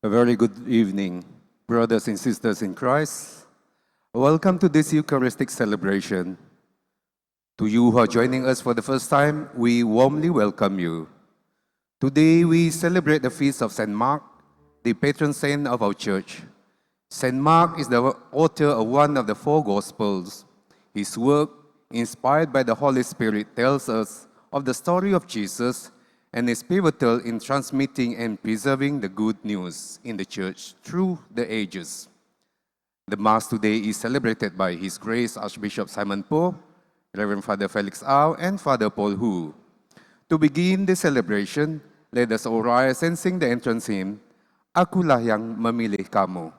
A very good evening, brothers and sisters in Christ. Welcome to this Eucharistic celebration. To you who are joining us for the first time, we warmly welcome you. Today we celebrate the feast of St. Mark, the patron saint of our church. St. Mark is the author of one of the four Gospels. His work, inspired by the Holy Spirit, tells us of the story of Jesus and is pivotal in transmitting and preserving the good news in the church through the ages. The Mass today is celebrated by His Grace Archbishop Simon Po, Reverend Father Felix Au, and Father Paul Hu. To begin the celebration, let us all rise and sing the entrance hymn, Akulah yang memilih kamu.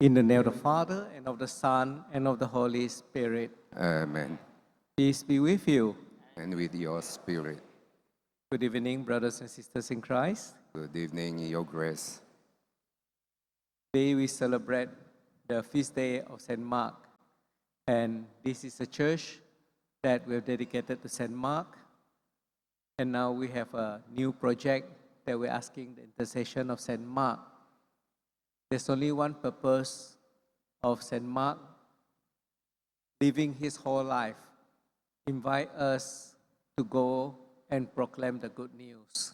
In the name of the Father, and of the Son, and of the Holy Spirit. Amen. Peace be with you. And with your spirit. Good evening, brothers and sisters in Christ. Good evening, Your Grace. Today we celebrate the feast day of St. Mark. And this is a church that we have dedicated to St. Mark. And now we have a new project that we're asking the intercession of St. Mark. There's only one purpose of St. Mark, living his whole life, invite us to go and proclaim the good news.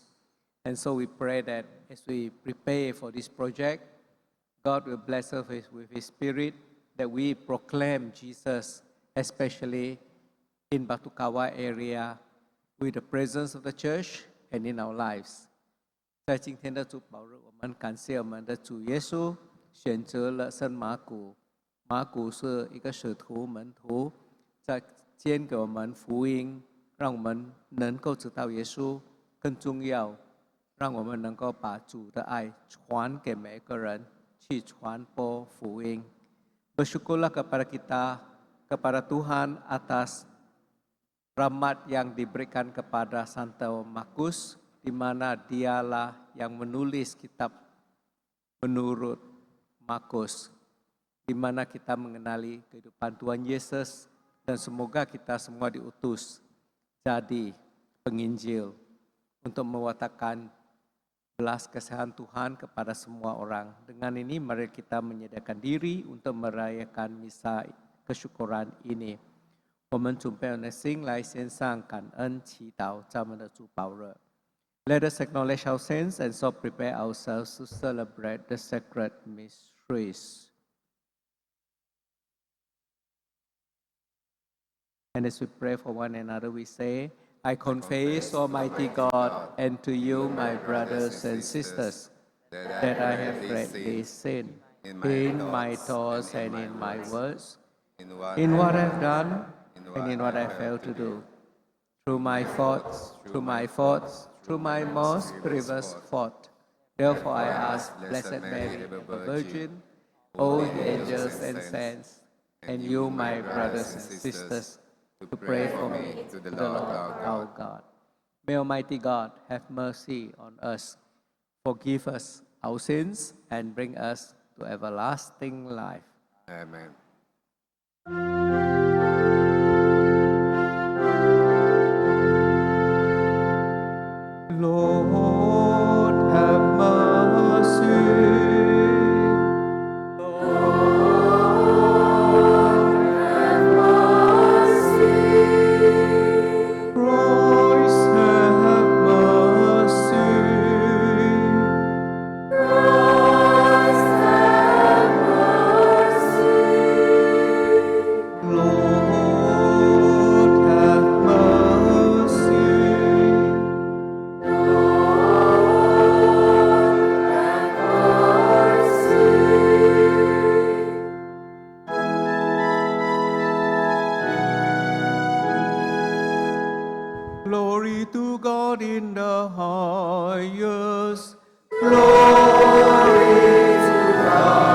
And so we pray that as we prepare for this project, God will bless us with His Spirit, that we proclaim Jesus, especially in Batu Kawah area, with the presence of the church and in our lives。在今天的主保日，我们感谢我们的主耶稣选择了圣马古。马古是一个使徒门徒，在兼给我们福音，让我们能够知道耶稣。更重要，让我们能够把主的爱传给每个人，去传播福音。Bersyukurlah kepada kita, kepada Tuhan atas rahmat yang diberikan kepada Santo Markus, di mana dialah yang menulis kitab menurut Markus, di mana kita mengenali kehidupan Tuhan Yesus, dan semoga kita semua diutus jadi penginjil untuk mewatakan belas kasihan Tuhan kepada semua orang. Dengan ini mari kita menyediakan diri untuk merayakan misa kesyukuran ini。我们准备我们的心来献上感恩祈祷，在我们的主保日。Let us acknowledge our sins and so prepare ourselves to celebrate the sacred mysteries. And as we pray for one another, we say, I confess, Almighty God, and to you, my brothers and sisters, that I have greatly sinned in my thoughts and in my words, in what I've done and in what I failed to do, through my faults, through my most grievous fault. Therefore I ask Blessed Mary, the Virgin, all the angels and saints, and you, my brothers and sisters, to pray for me to the Lord our God. May Almighty God have mercy on us, forgive us our sins, and bring us to everlasting life. Amen. Lord, have mercy. Christ, have mercy. Lord, have mercy. Glory to God in the highest. Glory to God.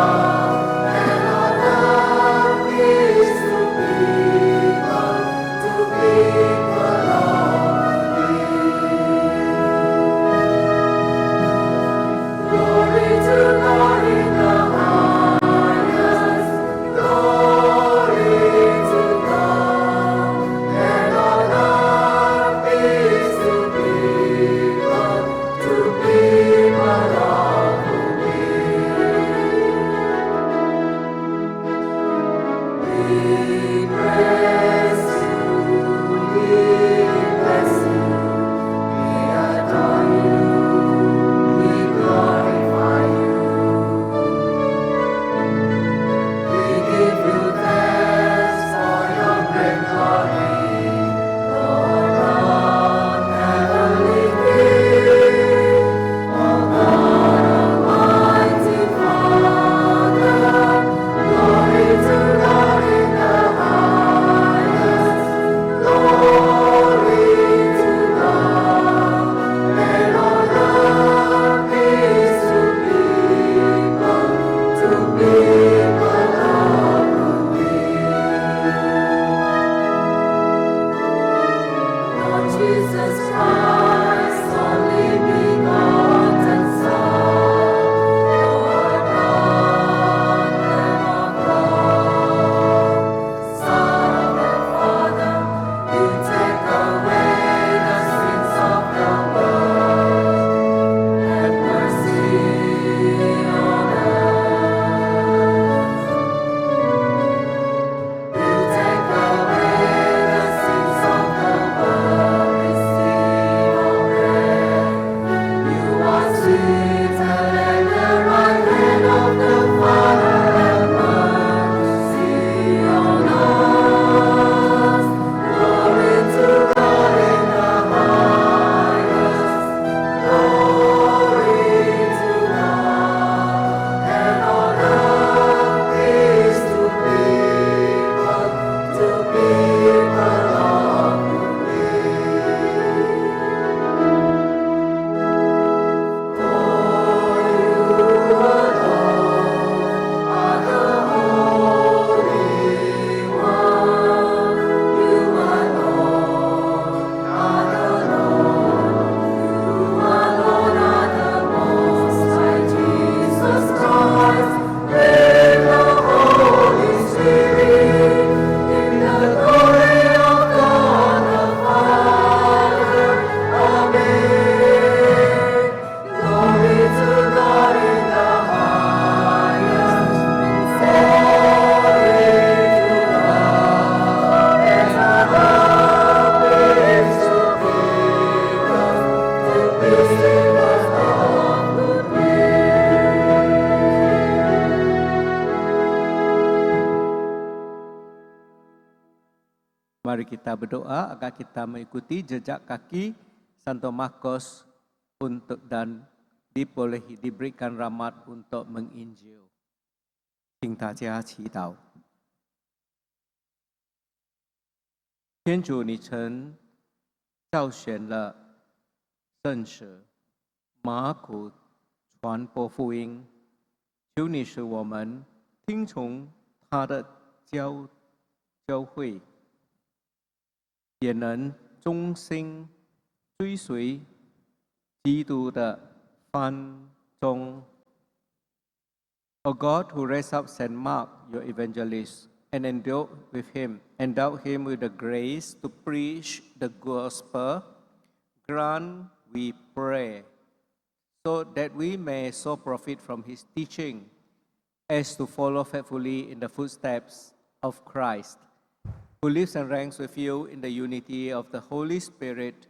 Mari kita berdoa agar kita mengikuti jejak kaki Santo Markus dan diberikan rahmat untuk menginjil. 请大家祈祷。天主，你曾挑选了圣使马可传播福音，求你使我们听从他的教诲，也能忠心追随基督的番中。O God, who raised up Saint Mark, your evangelist, and endued with him, endowed him with the grace to preach the gospel, grant, we pray, so that we may so profit from his teaching as to follow faithfully in the footsteps of Christ, who lives and reigns with you in the unity of the Holy Spirit,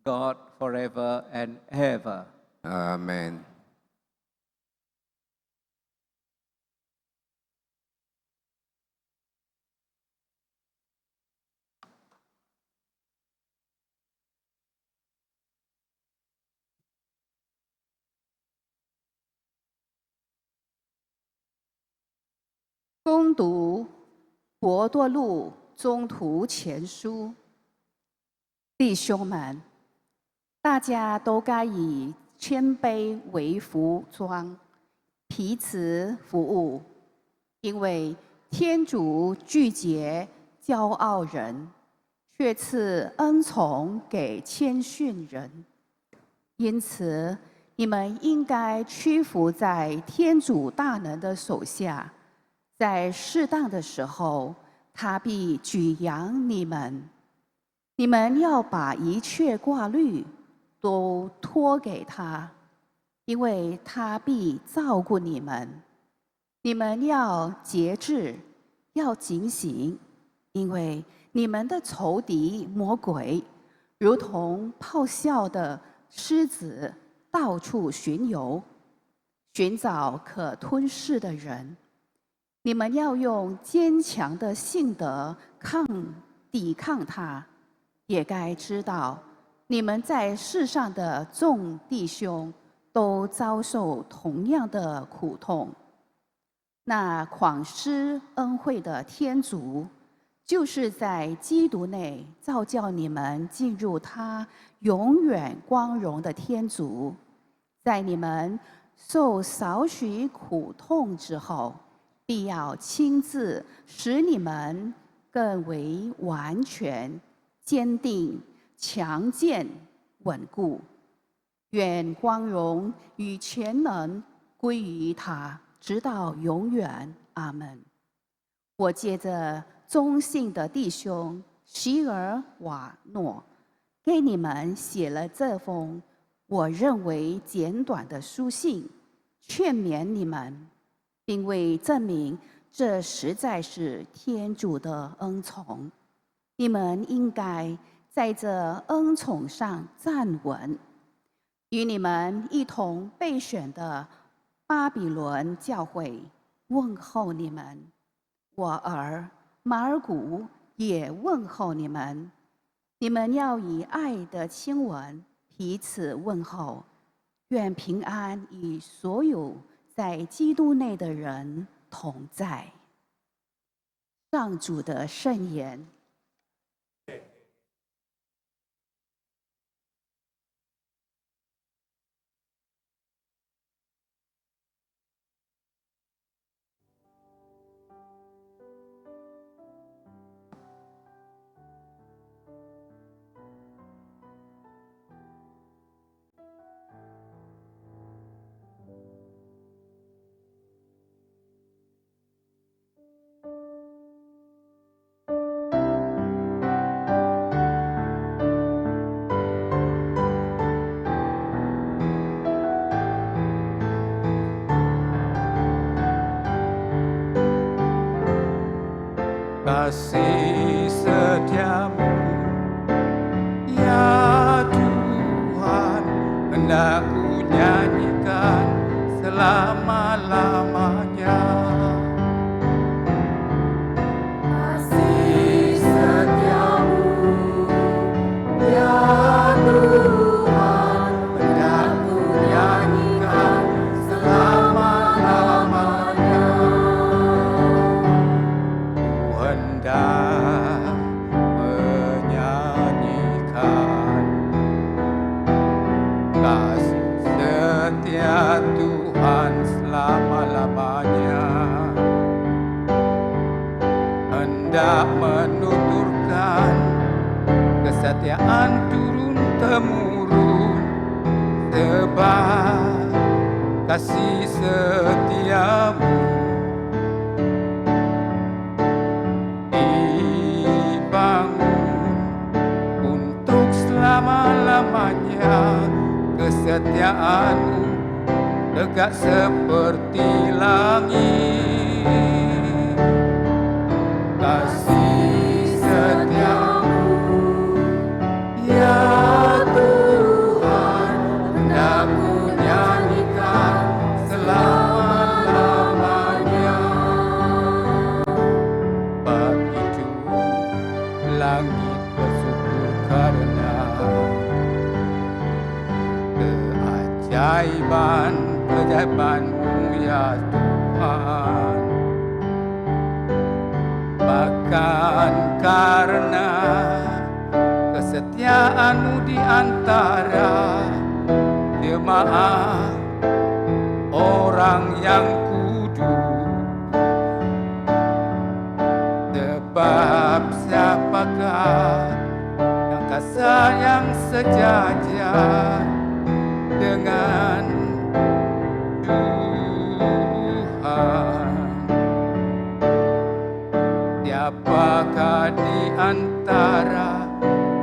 God, forever and ever. Amen. 攻读伯多禄宗徒前书，弟兄们，大家都该以谦卑为服装，彼此服务，因为天主拒绝骄傲人，却赐恩宠给谦逊人。因此，你们应该屈服在天主大能的手下。在适当的时候，他必举扬你们。你们要把一切挂虑都托给他，因为他必照顾你们。你们要节制，要警醒，因为你们的仇敌魔鬼，如同咆哮的狮子，到处巡游，寻找可吞噬的人。你们要用坚强的信德抵抗他，也该知道，你们在世上的众弟兄都遭受同样的苦痛。那广施恩惠的天主，就是在基督内造就你们进入他永远光荣的天主，在你们受少许苦痛之后，必要亲自使你们更为完全、坚定、强健、稳固。愿光荣与全能归于他，直到永远。阿门。我借着忠信的弟兄席尔瓦诺，给你们写了这封我认为简短的书信，劝勉你们，并为证明这实在是天主的恩宠，你们应该在这恩宠上站稳。与你们一同备选的巴比伦教会问候你们，我儿马尔古也问候你们。你们要以爱的亲吻彼此问候，愿平安与所有在基督内的人同在。上主的圣言。Kasih setiamu, ya Tuhan, hendak ku nyanyikan selama-lamanya. Kasih setiamu Tuhan selama-lamanya, hendak menuturkan kesetiaan turun-temurun, sebab kasih setiamu dibangun untuk selama-lamanya. Kesetiaanmu tegak seperti langit, kasih setiamu ya Tuhan, hendak ku nyanyikan selama-lamanya. Sebab itu langit bersyukur karena keajaiban-keajaiban-Mu ya Tuhan. Bahkan karena kesetiaan-Mu di antara jemaah orang yang kudus. Sebab siapakah yang kasar yang sejajar dengan Tuhan? Siapakah di antara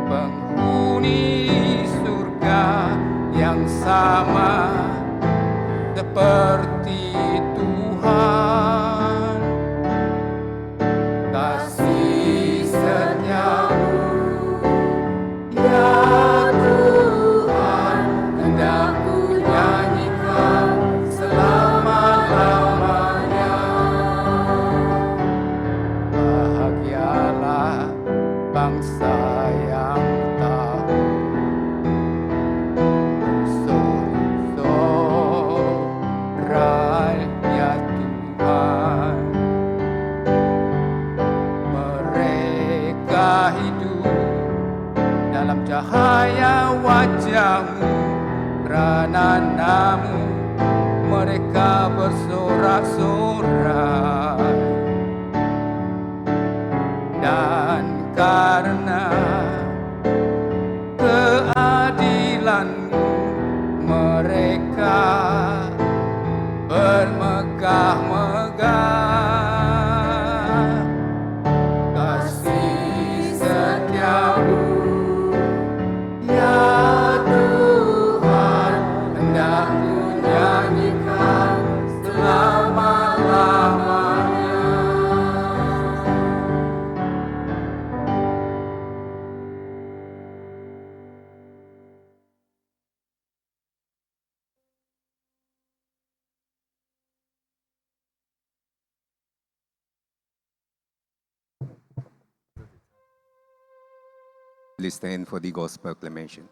penghuni surga yang sama seperti Tuhan? Kasih setiamu ya Tuhan, hendak ku nyanyikan selama-lamanya. Bahagialah bangsa yang tahu sorai ya Tuhan. Mereka hidup dalam cahaya wajah-Mu, kerana nama-Mu mereka bersorak-sorai. Dan karena keadilan-Mu mereka bermegah-megah. Kasih setiamu ya Tuhan, hendak ku nyanyikan selama-lamanya. Please stand for the gospel acclamation.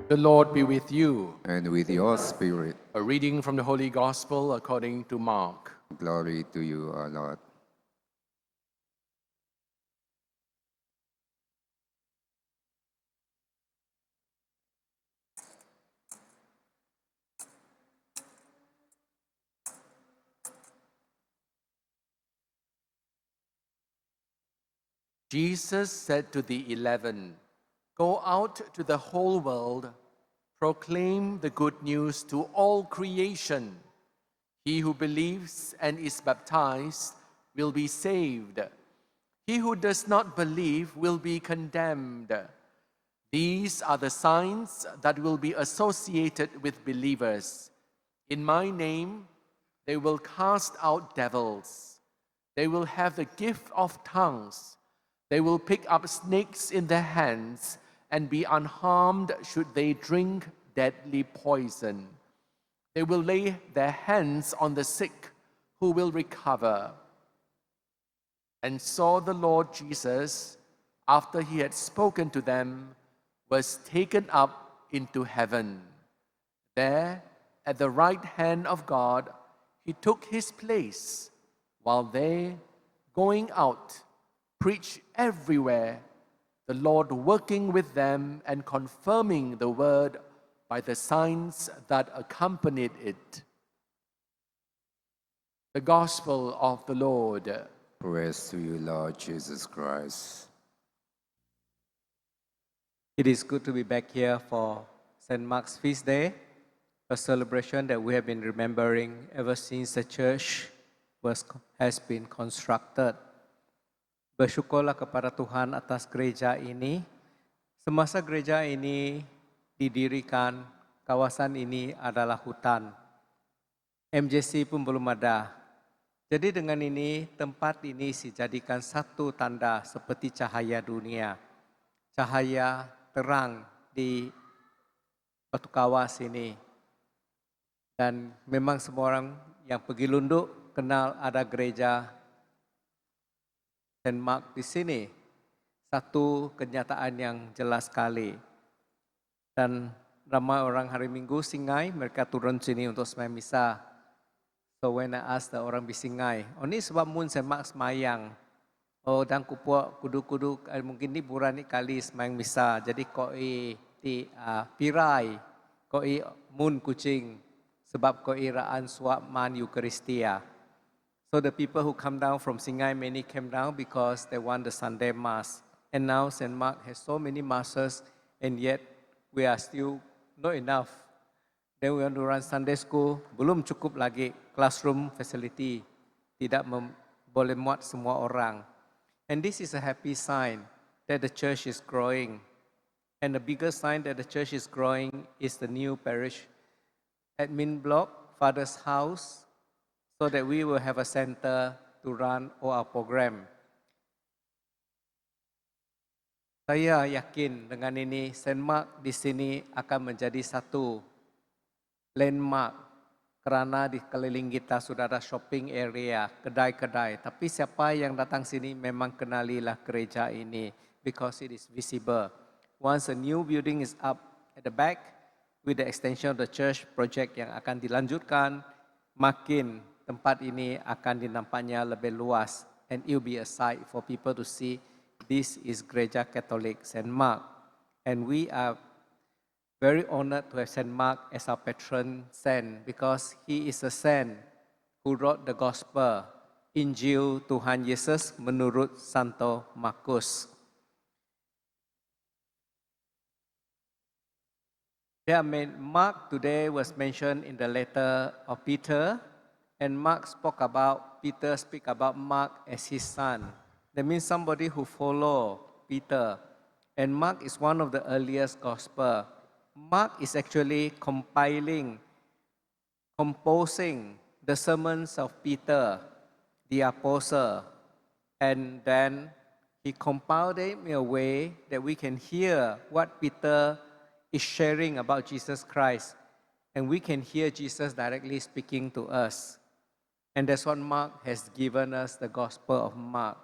The Lord be with you. And with your spirit, A reading from the Holy Gospel according to Mark. glory to you, our Lord. Jesus said to the 11, "Go out to the whole world, proclaim the good news to all creation. He who believes and is baptized will be saved. He who does not believe will be condemned. These are the signs that will be associated with believers. In my name, they will cast out devils. They will have the gift of tongues. They will pick up snakes in their hands and be unharmed should they drink deadly poison. They will lay their hands on the sick who will recover." And so the Lord Jesus, after he had spoken to them, was taken up into heaven. There, at the right hand of God, he took his place, while they, going out, preached everywhere, the Lord working with them and confirming the word by the signs that accompanied it. The Gospel of the Lord. Praise to you, Lord Jesus Christ. It is good to be back here for St. Mark's Feast Day, a celebration that we have been remembering ever since the church has been constructed. Bersyukurlah kepada Tuhan atas gereja ini. Semasa gereja ini didirikan, kawasan ini adalah hutan. MJC pun belum ada. Jadi dengan ini, tempat ini dijadikan satu tanda seperti cahaya dunia. Cahaya terang di Batu Kawas ini. Dan memang semua orang yang pergi Lunduk kenal ada gereja St. Mark di sini. Satu kenyataan yang jelas sekali. Dan ramai orang hari Minggu Singai, mereka turun sini untuk sembahyang misa. So when I ask the orang Bisingai, "Oh ni sebab mun St. Mark semayang. Oh dan kupuk kudu-kudu mungkin ni buran ni kali sembahyang misa. Jadi koi ti pirai, koi mun kucing sebab koi raan suap man Eucharistia." So the people who come down from Singai, many came down because they want the Sunday Mass. And now St. Mark has so many masses, and yet we are still not enough. Then we want to run Sunday school, belum cukup lagi classroom facility, tidak boleh muat semua orang. And this is a happy sign that the church is growing. And the biggest sign that the church is growing is the new parish admin block, Father's house, so that we will have a center to run all our program. Saya yakin dengan ini, St. Mark di sini akan menjadi satu landmark kerana di keliling kita sudah ada shopping area, kedai-kedai. Tapi siapa yang datang sini memang kenalilah gereja ini because it is visible. Once a new building is up at the back with the extension of the church project yang akan dilanjutkan, makin tempat ini akan dinampaknya lebih luas, and it will be a sight for people to see this is Gereja Katolik St. Mark. And we are very honored to have St. Mark as our patron saint because he is a saint who wrote the gospel, Injil Tuhan Yesus menurut Santo Markus. Mark today was mentioned in the letter of Peter, and Peter speak about Mark as his son. That means somebody who follow Peter. And Mark is one of the earliest gospel. Mark is actually composing the sermons of Peter, the apostle, and then he compiled it in a way that we can hear what Peter is sharing about Jesus Christ, and we can hear Jesus directly speaking to us. And that's what Mark has given us, the Gospel of Mark.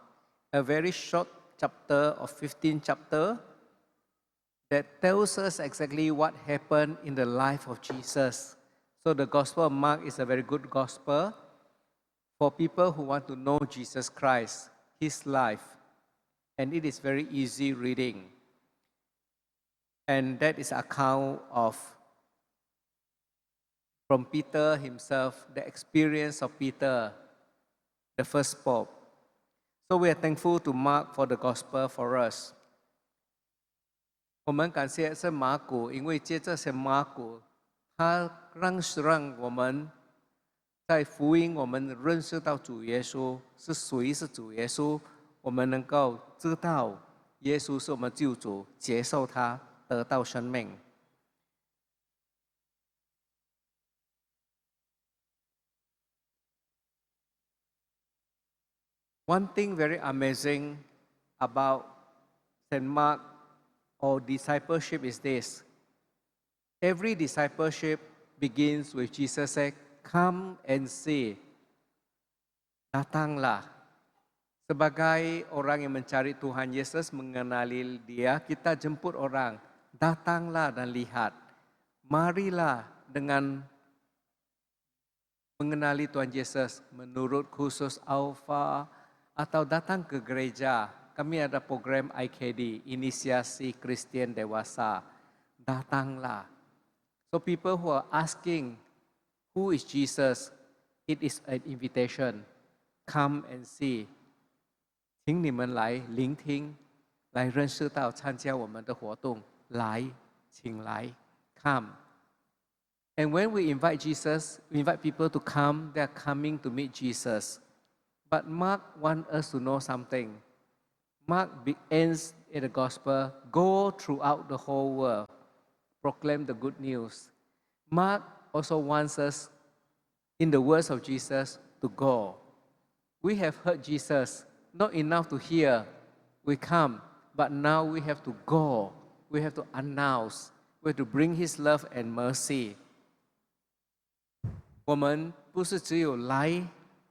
A very short chapter of 15 chapters that tells us exactly what happened in the life of Jesus. So the Gospel of Mark is a very good gospel for people who want to know Jesus Christ, his life. And it is very easy reading. And that is account of from Peter himself, the experience of Peter, the first pope. So we are thankful to Mark for the gospel for us. 我们感谢圣马古，因为借着圣马古，他让我们在福音，我们认识到主耶稣是谁是主耶稣，我们能够知道耶稣是我们救主，接受他，得到生命。One thing very amazing about St. Mark or discipleship is this. Every discipleship begins with Jesus said, "Come and see." Datanglah. Sebagai orang yang mencari Tuhan Yesus, mengenali Dia, kita jemput orang. Datanglah dan lihat. Marilah dengan mengenali Tuhan Yesus menurut khusus Alpha atau datang ke gereja. Kami ada program IKD, Inisiasi Kristen Dewasa. Datanglah. So people who are asking, who is Jesus? It is an invitation. Come and see. 请你们来聆听，来认识到参加我们的活动。来，请来 ，come. And when we invite Jesus, we invite people to come, they are coming to meet Jesus. But Mark wants us to know something. Mark ends in the gospel, go throughout the whole world, proclaim the good news. Mark also wants us, in the words of Jesus, to go. We have heard Jesus, not enough to hear, we come, but now we have to go. We have to announce, we have to bring His love and mercy. 我们不是只有来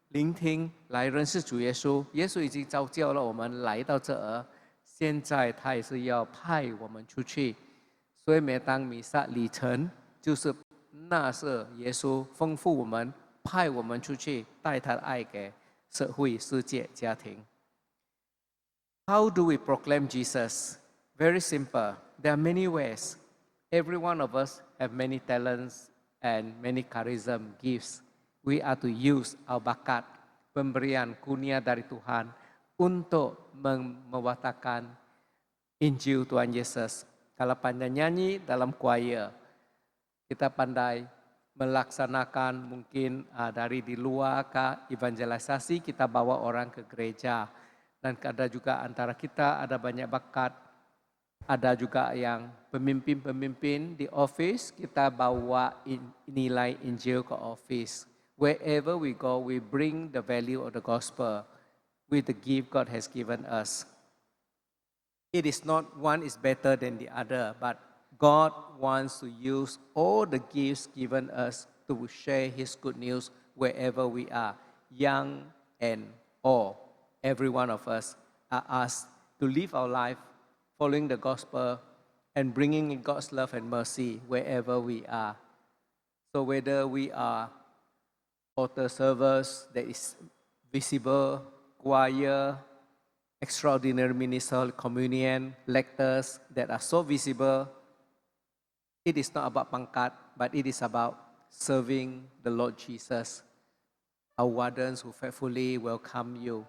聆听，来认识主耶稣。耶稣已经召叫了我们来到这儿，现在他也是要派我们出去。所以每当弥撒礼成，就是那是耶稣吩咐我们，派我们出去，带他的爱给社会、世界、家庭。How do we proclaim Jesus? Very simple. There are many ways. Every one of us have many talents and many charism gifts. We are to use our bakat, pemberian kurnia dari Tuhan untuk mewartakan Injil Tuhan Yesus. Kalau pandai nyanyi dalam choir, kita pandai melaksanakan mungkin dari di luar ke evangelisasi, kita bawa orang ke gereja. Dan ada juga antara kita ada banyak bakat, ada juga yang pemimpin-pemimpin di office, kita bawa nilai Injil ke office. Wherever we go, we bring the value of the gospel with the gift God has given us. It is not one is better than the other, but God wants to use all the gifts given us to share His good news wherever we are, young and old. Every one of us are asked to live our life following the gospel and bringing in God's love and mercy wherever we are. So whether we are altar servers that is visible, choir, extraordinary minister, communion, lectors that are so visible, it is not about pangkat, but it is about serving the Lord Jesus. Our wardens who faithfully welcome you.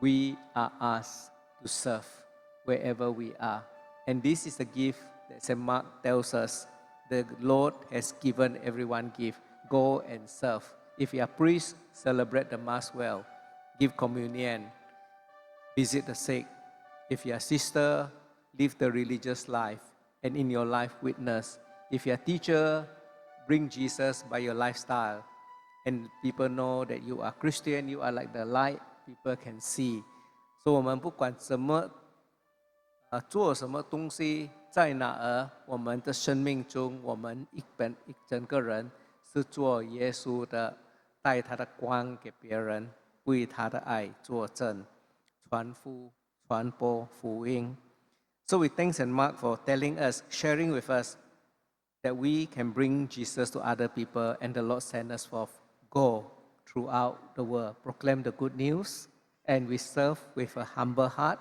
We are asked to serve wherever we are. And this is the gift that St. Mark tells us. The Lord has given everyone gift. Go and serve. If you are priest, celebrate the Mass well. Give communion. Visit the sick. If you are sister, live the religious life. And in your life, witness. If you are teacher, bring Jesus by your lifestyle. And people know that you are Christian, you are like the light people can see. So 我们不管怎么做什么东西，在哪儿，我们的生命中，我们整个人是做耶稣的，带他的光给别人，为他的爱作证，传播福音。So we thank St. Mark for telling us, sharing with us that we can bring Jesus to other people, and the Lord sent us forth. Go throughout the world, proclaim the good news, and we serve with a humble heart.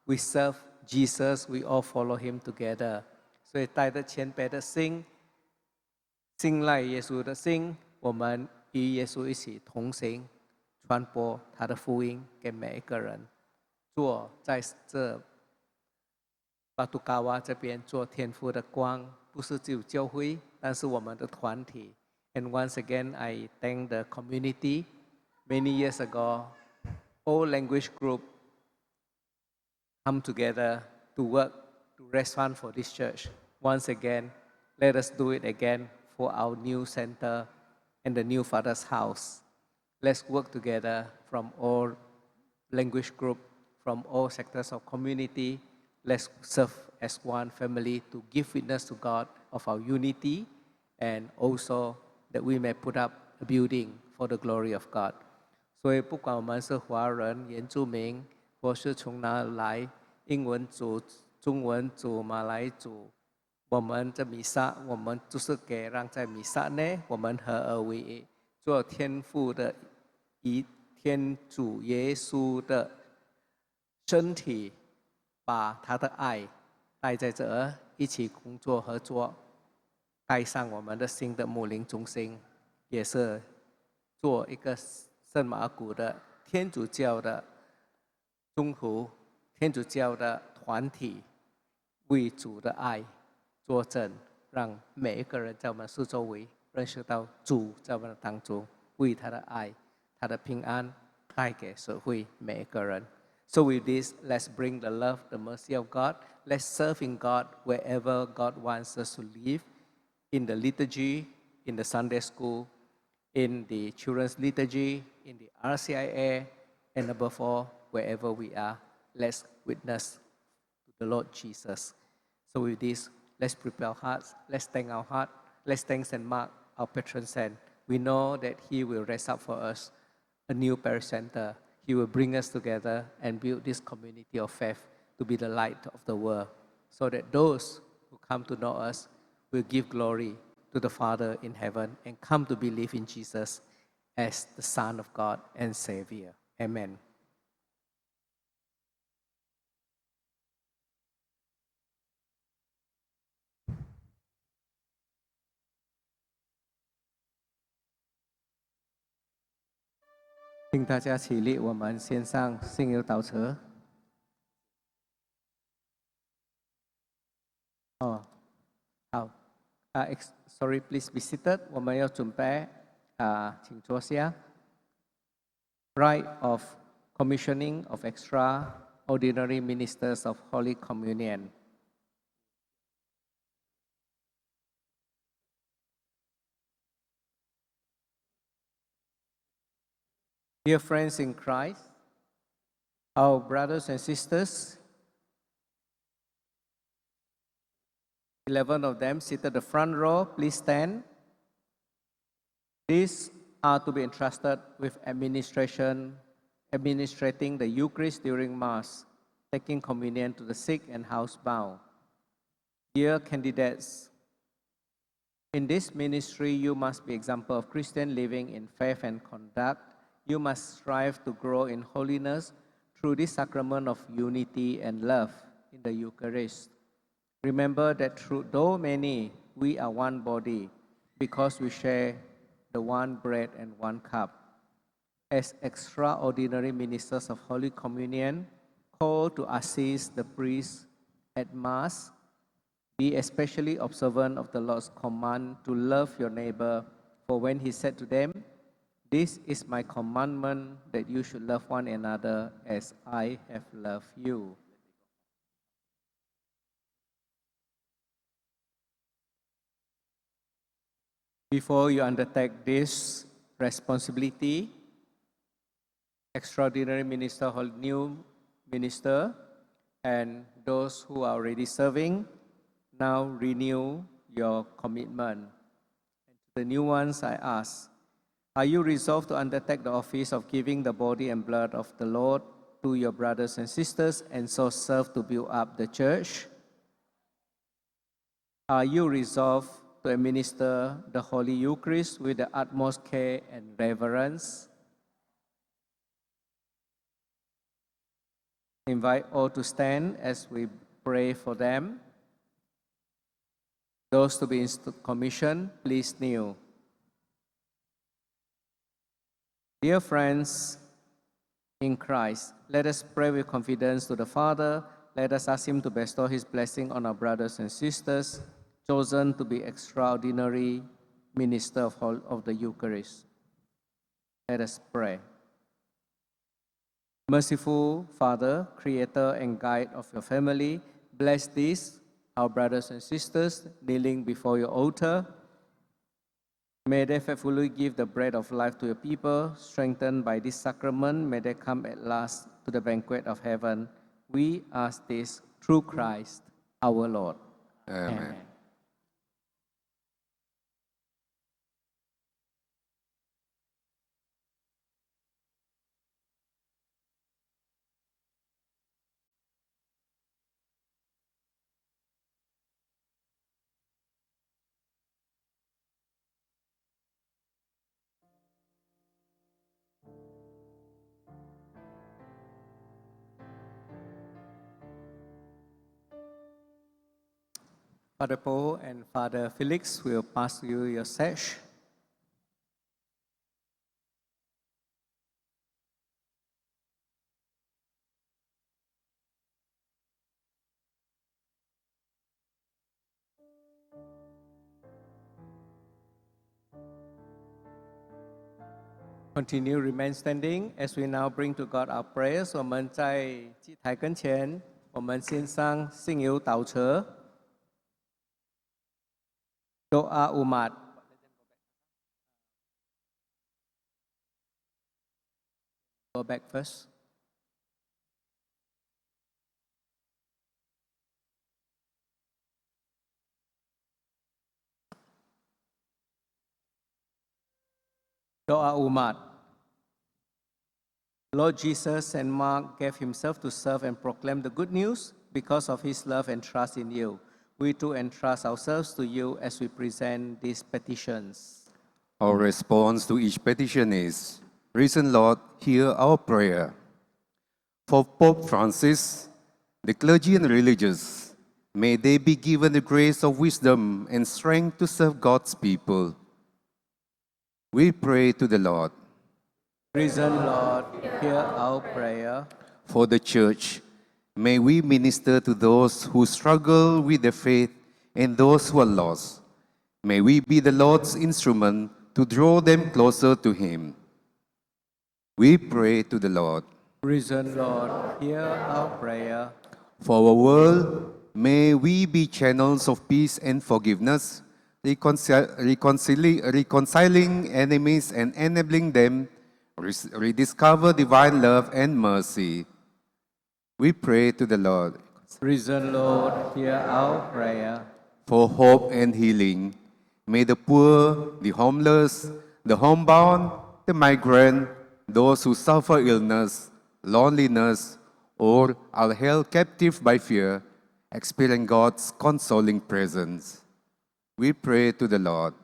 We serve Jesus, we all follow Him together. 所以带着谦卑的心，信赖耶稣的心，我们与耶稣一起同行，传播他的福音给每一个人。做在这巴杜高瓦这边做天父的光，不是只有教会，但是我们的团体。And once again, I thank the community. Many years ago, all language group come together to work to raise fund for this church. Once again, let us do it again for our new center and the new Father's house. Let's work together from all language group, from all sectors of community. Let's serve as one family to give witness to God of our unity and also that we may put up a building for the glory of God. 所以不管我们是华人、原住民，或是从哪来，英文组、中文组、马来组，我们这弥撒，我们就是给让在弥撒内，我们合而为一，做天父的以天主耶稣的身体，把他的爱带在这儿，一起工作合作，盖上我们的新的牧灵中心，也是做一个圣马谷的天主教的中途天主教的团体，为主的爱作证，让每一个人在我们四周围认识到主在我们的当中，为他的爱、他的平安带给社会每一个人。So with this, let's bring the love, the mercy of God. Let's serve in God wherever God wants us to live, in the liturgy, in the Sunday school, in the children's liturgy, in the RCIA, and above all, wherever we are, let's witness to the Lord Jesus. So with this, let's prepare our hearts, let's thank our heart, let's thank St. Mark, our patron saint. We know that he will raise up for us a new parish center. He will bring us together and build this community of faith to be the light of the world, so that those who come to know us will give glory to the Father in heaven and come to believe in Jesus as the Son of God and Savior. Amen. 请大家起立，我们献上信友祷词。哦，好，sorry, please be seated. 我们要准备请坐下。Rite of commissioning of extraordinary ministers of Holy Communion. Dear friends in Christ, our brothers and sisters, 11 of them seated at the front row, please stand. These are to be entrusted with administrating the Eucharist during Mass, taking communion to the sick and housebound. Dear candidates, in this ministry you must be example of Christian living in faith and conduct. You must strive to grow in holiness through this sacrament of unity and love in the Eucharist. Remember that though many, we are one body because we share the one bread and one cup. As extraordinary ministers of Holy Communion, called to assist the priest at Mass, be especially observant of the Lord's command to love your neighbor, for when he said to them, "This is my commandment, that you should love one another as I have loved you." Before you undertake this responsibility, extraordinary minister, new minister, and those who are already serving, now renew your commitment. And to the new ones, I ask, are you resolved to undertake the office of giving the body and blood of the Lord to your brothers and sisters and so serve to build up the church? Are you resolved to administer the Holy Eucharist with the utmost care and reverence? Invite all to stand as we pray for them. Those to be commissioned, please kneel. Dear friends, in Christ. Let us pray with confidence to the Father. Let us ask Him to bestow His blessing on our brothers and sisters, chosen to be extraordinary minister of the Eucharist. Let us pray. Merciful Father, Creator and Guide of your family, bless these, our brothers and sisters, kneeling before your altar. May they faithfully give the bread of life to your people. Strengthened by this sacrament, may they come at last to the banquet of heaven. We ask this through Christ, our Lord. Amen. Father Paul and Father Felix will pass you your sash. Continue, remain standing as we now bring to God our prayers. 我们在祭台跟前，我们献上信友祷词。Doa umat. Go back first. Doa umat. Lord Jesus, St. Mark gave himself to serve and proclaim the good news because of his love and trust in you. We too entrust ourselves to you as we present these petitions. Our response to each petition is, Risen Lord, hear our prayer. For Pope Francis, the clergy and religious, may they be given the grace of wisdom and strength to serve God's people. We pray to the Lord. Risen Lord, hear our prayer. For the Church, may we minister to those who struggle with their faith and those who are lost. May we be the Lord's instrument to draw them closer to Him. We pray to the Lord. Risen Lord, hear our prayer. For our world, may we be channels of peace and forgiveness, reconciling enemies and enabling them rediscover divine love and mercy. We pray to the Lord. Risen Lord, hear our prayer. For hope and healing, may the poor, the homeless, the homebound, the migrant, those who suffer illness, loneliness, or are held captive by fear, experience God's consoling presence. We pray to the Lord.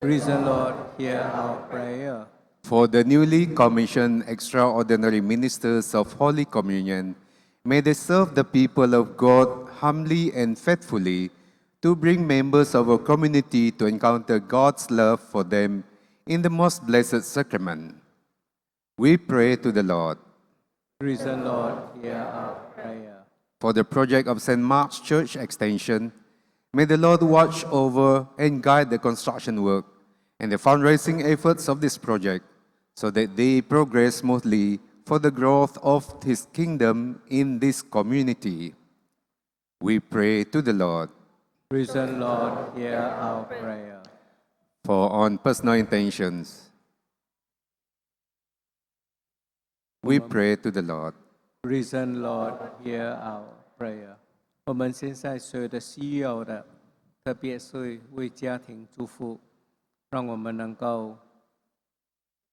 Risen Lord, hear our prayer. For the newly commissioned extraordinary ministers of Holy Communion, may they serve the people of God humbly and faithfully to bring members of our community to encounter God's love for them in the most blessed sacrament. We pray to the Lord. Risen Lord, hear our prayer. For the project of St. Mark's Church Extension, may the Lord watch over and guide the construction work and the fundraising efforts of this project so that they progress smoothly for the growth of His kingdom in this community. We pray to the Lord. Risen Lord, hear our prayer. For on personal intentions, we pray to the Lord. Risen Lord, hear our prayer. 我们现在所有的需要的，特别是为家庭祝福，让我们能够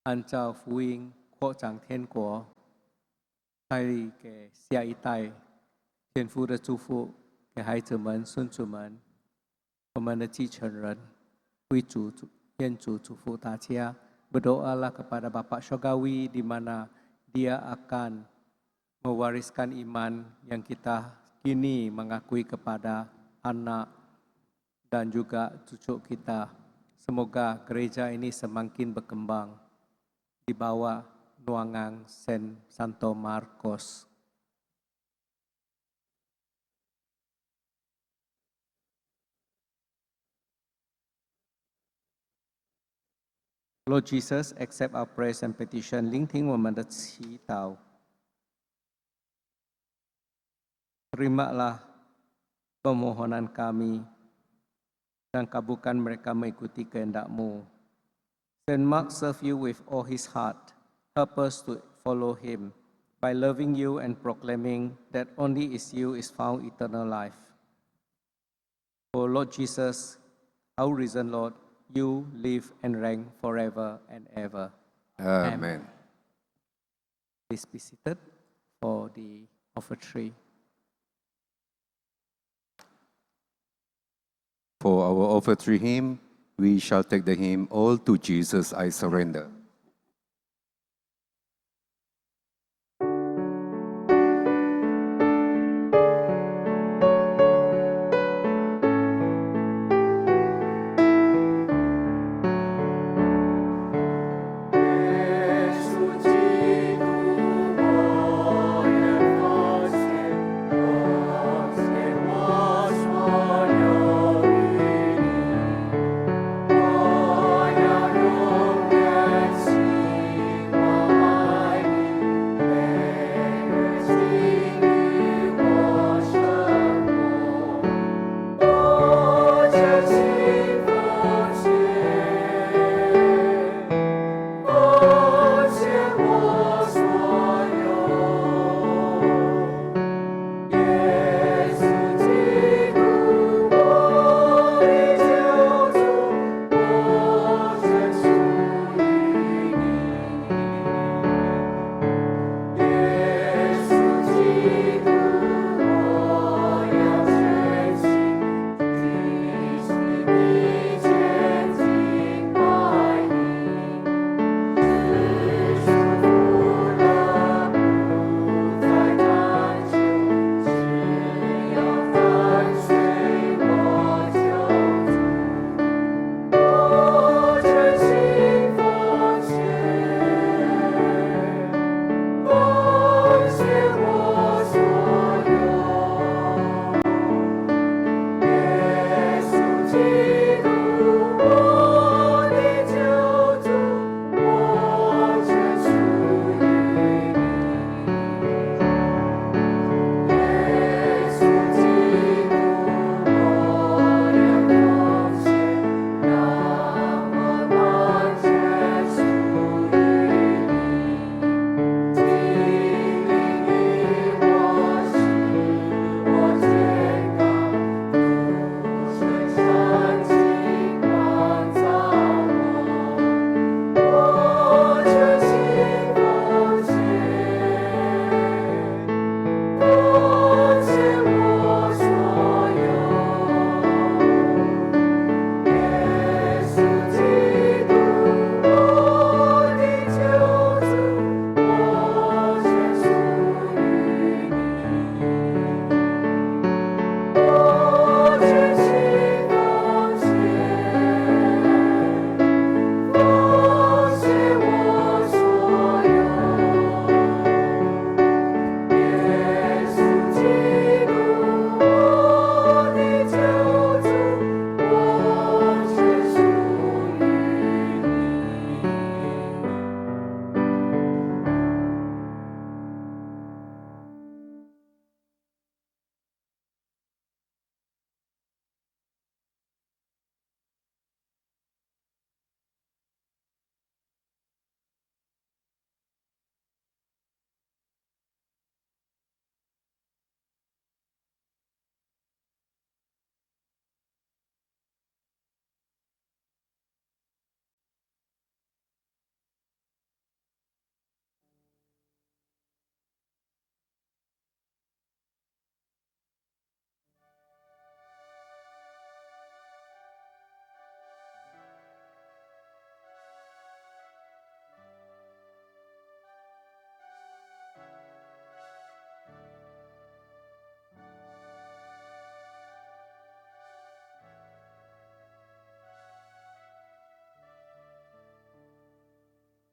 按照福音扩展天国，带给下一代天父的祝福，给孩子们、孙子们，我们的继承人，为主愿主祝福大家。Berdoalah kepada Bapa Surgawi di mana Dia akan mewariskan iman yang kita kini mengakui kepada anak dan juga cucu kita. Semoga gereja ini semakin berkembang di bawah Nuangang Saint Santo Marcos. Lord Jesus, accept our prayers and petition. 聆听我们的祈祷。Terimalah permohonan kami dan kabulkan mereka mengikuti kehendak-Mu. Saint Mark serve you with all his heart. Help us to follow him by loving you and proclaiming that only is you is found eternal life. O Lord Jesus, our risen Lord, you live and reign forever and ever. Amen. Please be seated for the offertory. For our offertory hymn, we shall take the hymn, All to Jesus I Surrender.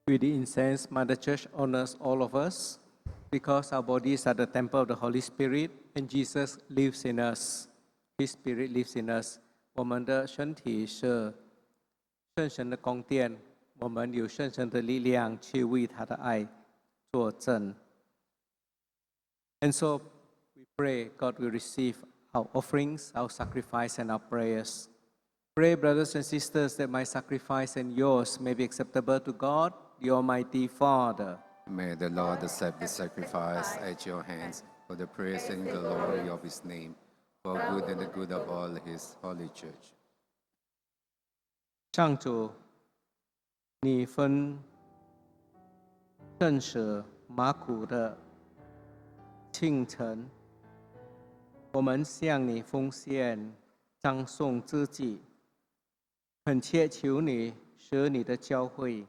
With the incense, Mother Church honors all of us because our bodies are the temple of the Holy Spirit and Jesus lives in us. His Spirit lives in us. 我们的身体是圣神的宫殿，我们有圣神的力量去为他的爱作证。And so we pray God will receive our offerings, our sacrifice, and our prayers. Pray, brothers and sisters, that my sacrifice and yours may be acceptable to God, the Almighty Father. May the Lord accept the sacrifice at your hands for the praise and glory of his name, for good and the good of all his holy church. 上主，你分圣舍马古的清晨，我们向你奉献，赞颂自己，恳切求你使你的教会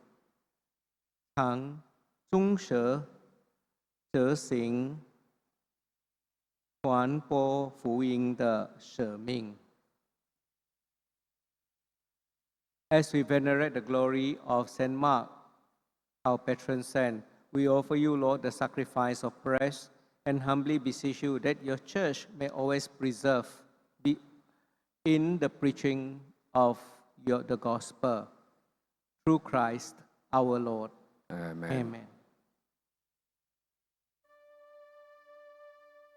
常忠实执行传播福音的使命。As we venerate the glory of Saint Mark, our patron saint, we offer you, Lord, the sacrifice of praise and humbly beseech you that your church may always preserve in the preaching of the gospel through Christ our Lord. Amen. Amen.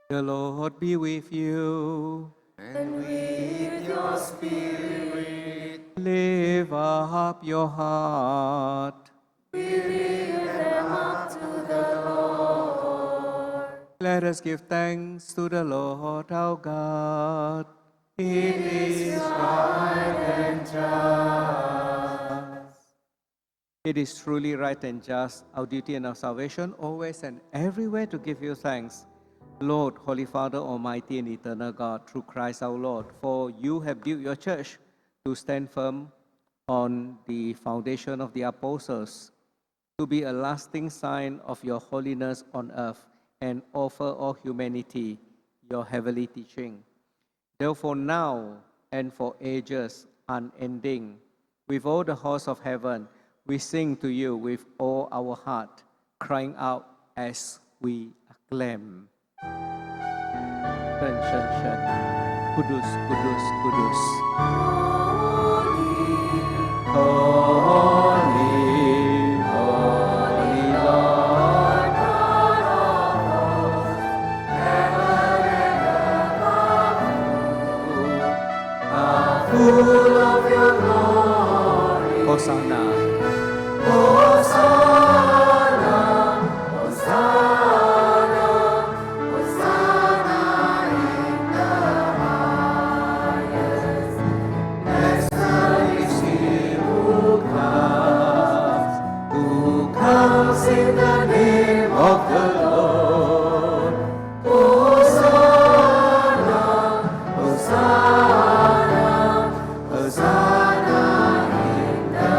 The Lord be with you. And with your spirit, Lift up your heart. Let us give thanks to the Lord our God. It is right and just. It is truly right and just, our duty and our salvation, always and everywhere to give you thanks. Lord, Holy Father, Almighty and Eternal God, through Christ our Lord, for you have built your church to stand firm on the foundation of the apostles, to be a lasting sign of your holiness on earth, and offer all humanity your heavenly teaching. Therefore now and for ages unending, with all the hosts of heaven, we sing to you with all our heart, crying out as we acclaim. 圣圣圣 Kudus, Kudus, Kudus. Holy, holy Lord God of hosts, heaven and earth are full of your glory. Hosanna. Hosanna, Hosanna, Hosanna in the highest. Blessed is he who comes in the name of the Lord. Hosanna, Hosanna, Hosanna in the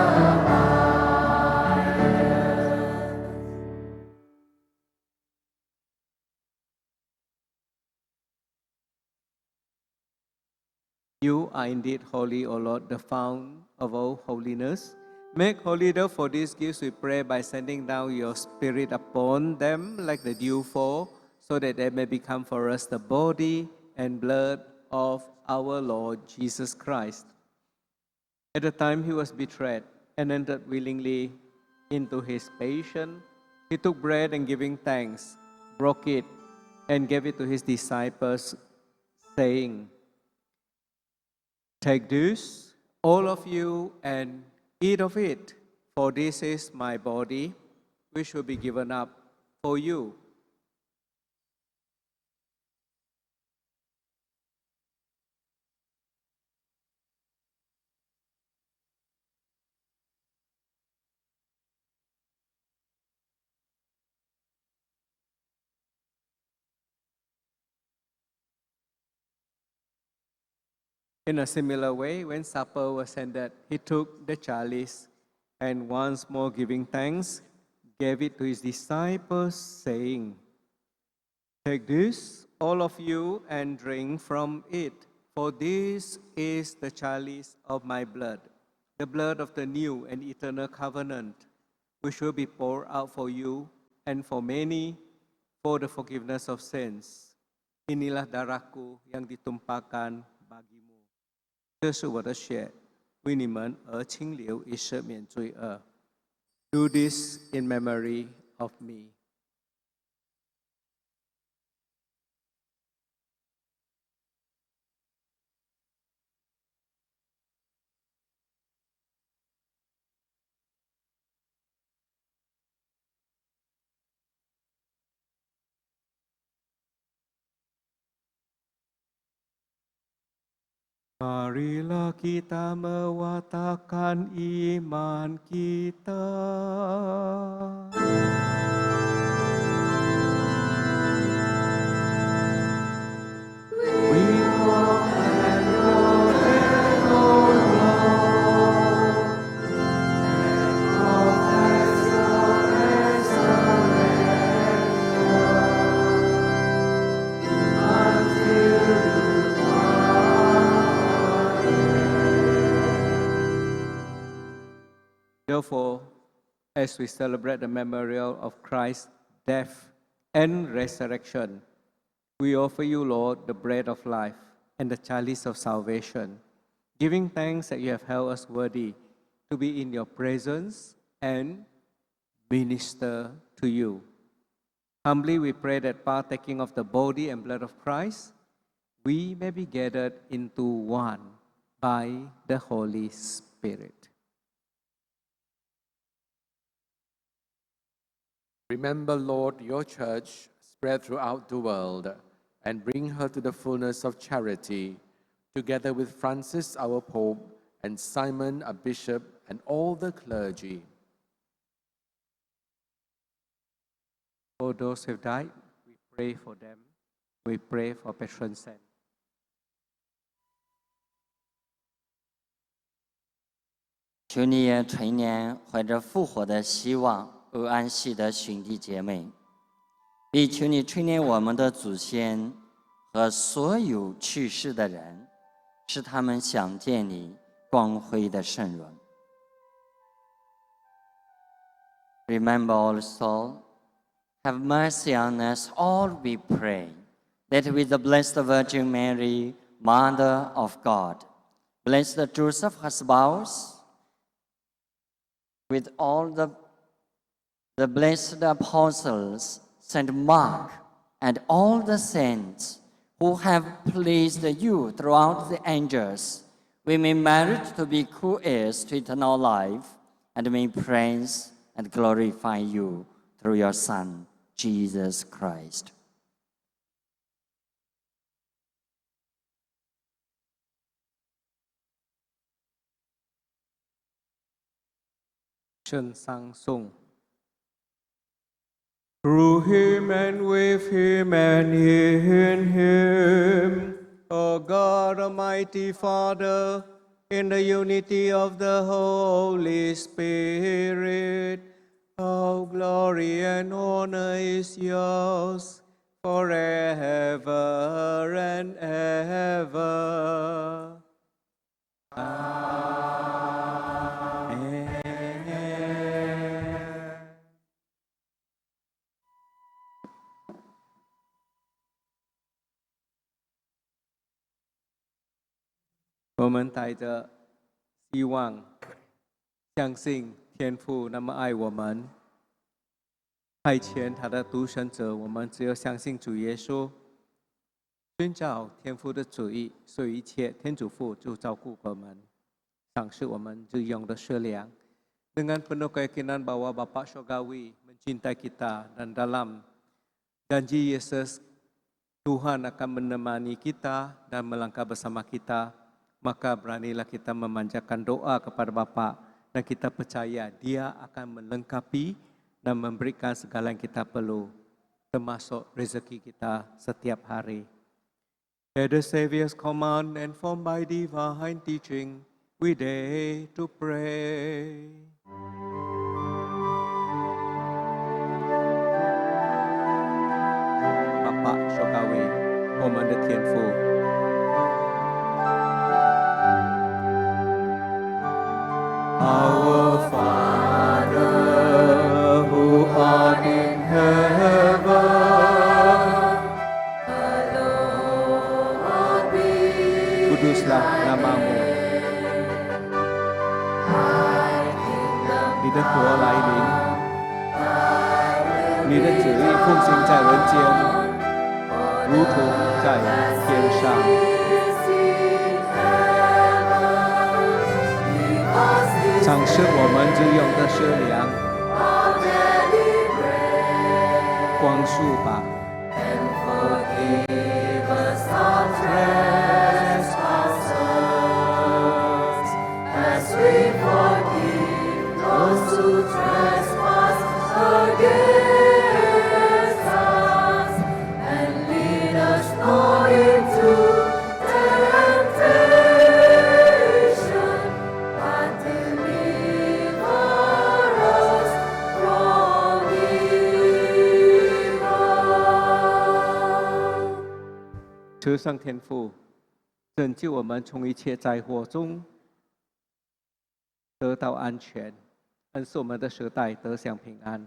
You are indeed holy, O Lord, the fount of all holiness. Make holy therefore these gifts, we pray, by sending down your Spirit upon them like the dew fall, so that they may become for us the body and blood of our Lord Jesus Christ. At the time he was betrayed and entered willingly into his passion, he took bread and giving thanks, broke it, and gave it to his disciples, saying, Take this, all of you, and eat of it, for this is my body, which will be given up for you. In a similar way, when supper was ended, he took the chalice and once more giving thanks, gave it to his disciples, saying, Take this, all of you, and drink from it, for this is the chalice of my blood, the blood of the new and eternal covenant, which will be poured out for you and for many for the forgiveness of sins. Inilah darahku yang ditumpahkan bagimu. 这是我的血，为你们而清流，以赦免罪恶。Do this in memory of me. Marilah kita mewatakkan iman kita. We proclaim your death, O Lord, and confess your resurrection until you Therefore, as we celebrate the memorial of Christ's death and resurrection, we offer you, Lord, the bread of life and the chalice of salvation, giving thanks that you have held us worthy to be in your presence and minister to you. Humbly we pray that partaking of the body and blood of Christ, we may be gathered into one by the Holy Spirit. Remember, Lord, your church spread throughout the world and bring her to the fullness of charity, together with Francis, our Pope, and Simon, a bishop, and all the clergy. For those who have died, we pray for them. We pray for patron saint. 求你也垂怜怀着复活的希望而安息的兄弟姐妹，并求你垂怜我们的祖先和所有去世的人，使他们想见你光辉的圣容。Remember also, have mercy on us all, we pray, that with the Blessed Virgin Mary, Mother of God, bless the Joseph her spouse, with all the blessed apostles, Saint Mark, and all the saints who have pleased you throughout the ages, we may merit to be co-heirs to eternal life, and may praise and glorify you through your Son, Jesus Christ. 圣桑颂 Through him and with him and in him, O God, Almighty Father, in the unity of the Holy Spirit, all glory and honor is yours forever and ever. Amen. 我们带着希望，相信天父那么爱我们，派遣他的独生者，我们只有相信主耶稣，遵照天父的旨意，所以一切天主父就照顾我们，赏赐我们日用的食粮。Dengan penuh keyakinan bahwa Bapa Surgawi mencintai kita dan dalam janji Yesus, Tuhan akan menemani kita dan melangkah bersama kita, maka beranilah kita memanjatkan doa kepada Bapa dan kita percaya Dia akan melengkapi dan memberikan segala yang kita perlu, termasuk rezeki kita setiap hari. At the Savior's command and formed by divine teaching, we dare to pray. Bapa Surgawi, 我们的天父。Our Father, 的国来临，你的旨意奉行在人间，如同在天上。赏赐我们日用的食粮，光束吧。求上天父拯救我们从一切灾祸中得到安全，恩赐我们的时代得享平安。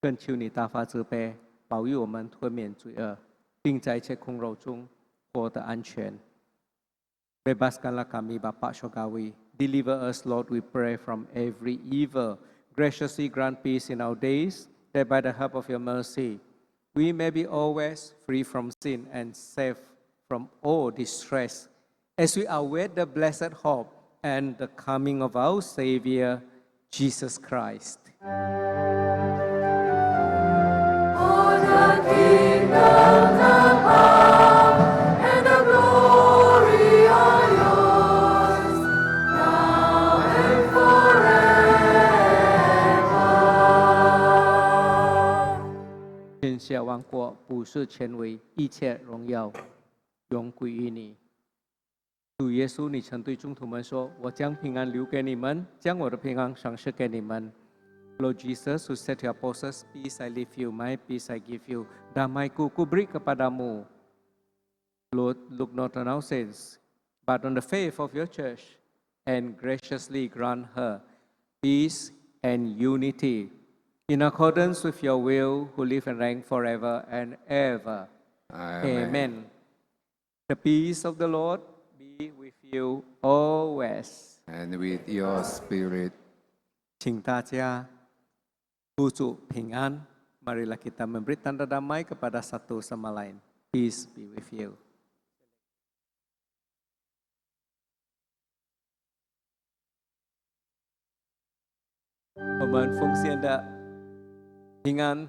更求你大发慈悲，保佑我们脱免罪恶，并在一切困扰中获得安全。Bebaskanlah kami Bapa Surgawi. Deliver us, Lord, we pray, from every evil. Graciously grant peace in our days, that by the help of your mercy, we may be always free from sin and safe from all distress, as we await the blessed hope and the coming of our Savior, Jesus Christ. Forever. 天下万国不是权威，一切荣耀永归于你。主耶稣，你曾对宗徒们说：“我将平安留给你们，将我的平安赏赐给你们。” Lord Jesus, who said to your apostles, "Peace I leave you, my peace I give you." Damaiku ku beri kepadamu. Lord, look not on our sins, but on the faith of your church, and graciously grant her peace and unity, in accordance with your will, who live and reign forever and ever. Amen. The peace of the Lord be with you always. And with your spirit. 请大家pujuk平安. Marilah kita memberi tanda damai kepada satu sama lain. Peace be with you. 我们奉献的平安，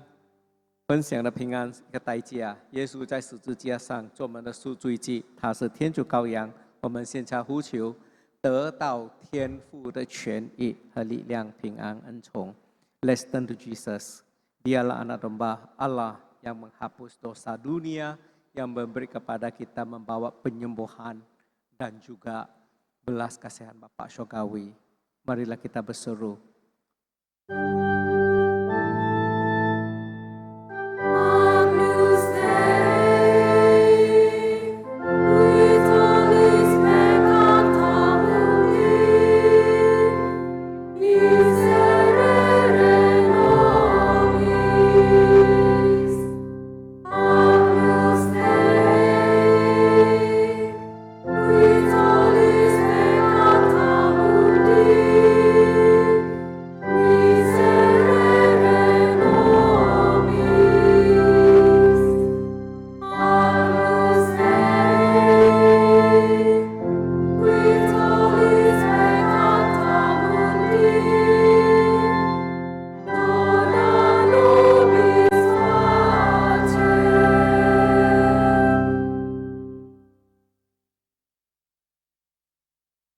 分享的平安一个代价。耶稣在十字架上做我们的赎罪祭，他是天主羔羊。我们现在呼求，得到天父的权益和力量、平安、恩宠。Let's turn to Jesus. Dialah anak domba Allah yang menghapus dosa dunia, yang memberi kepada kita membawa penyembuhan dan juga belas kasihan Bapa Surgawi. Marilah kita berseru.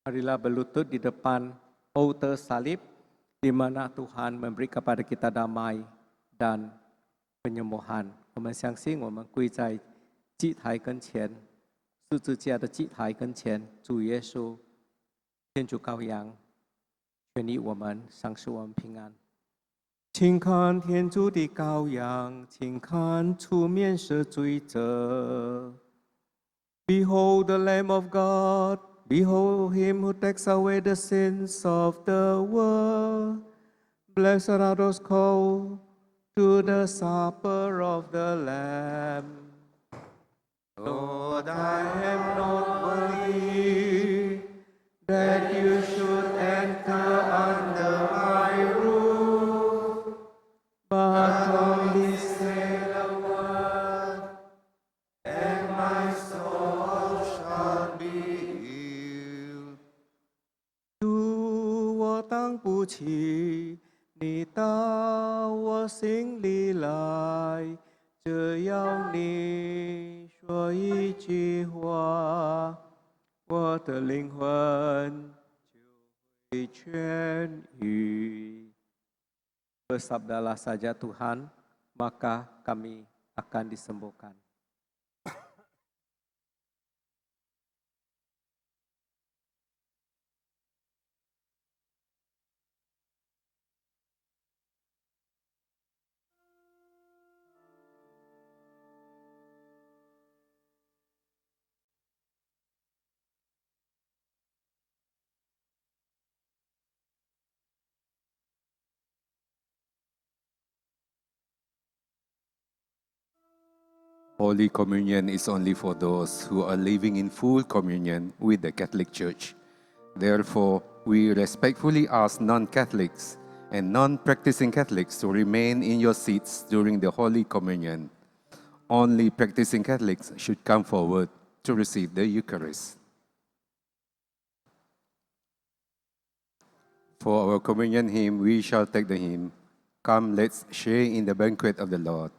Marilah berlutut di depan altar salib, di mana Tuhan memberi kepada kita damai dan penyembuhan. 我们相信，我们跪在祭台跟前，十字架的祭台跟前，主耶稣，天主羔羊，权利我们，赏赐我们平安。请看天主的羔羊，请看出免赦罪者。Behold the Lamb of God. Behold him who takes away the sins of the world. Blessed are those called to the supper of the Lamb. Lord, I am not worthy that you should enter under my 我当不起，你到我心里来，只要你说一句话，我的灵魂就会痊愈。Bersabdalah saja Tuhan, maka kami akan disembuhkan. Holy Communion is only for those who are living in full communion with the Catholic Church. Therefore, we respectfully ask non-Catholics and non-practicing Catholics to remain in your seats during the Holy Communion. Only practicing Catholics should come forward to receive the Eucharist. For our communion hymn, we shall take the hymn, "Come, let's share in the banquet of the Lord."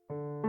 Thank you.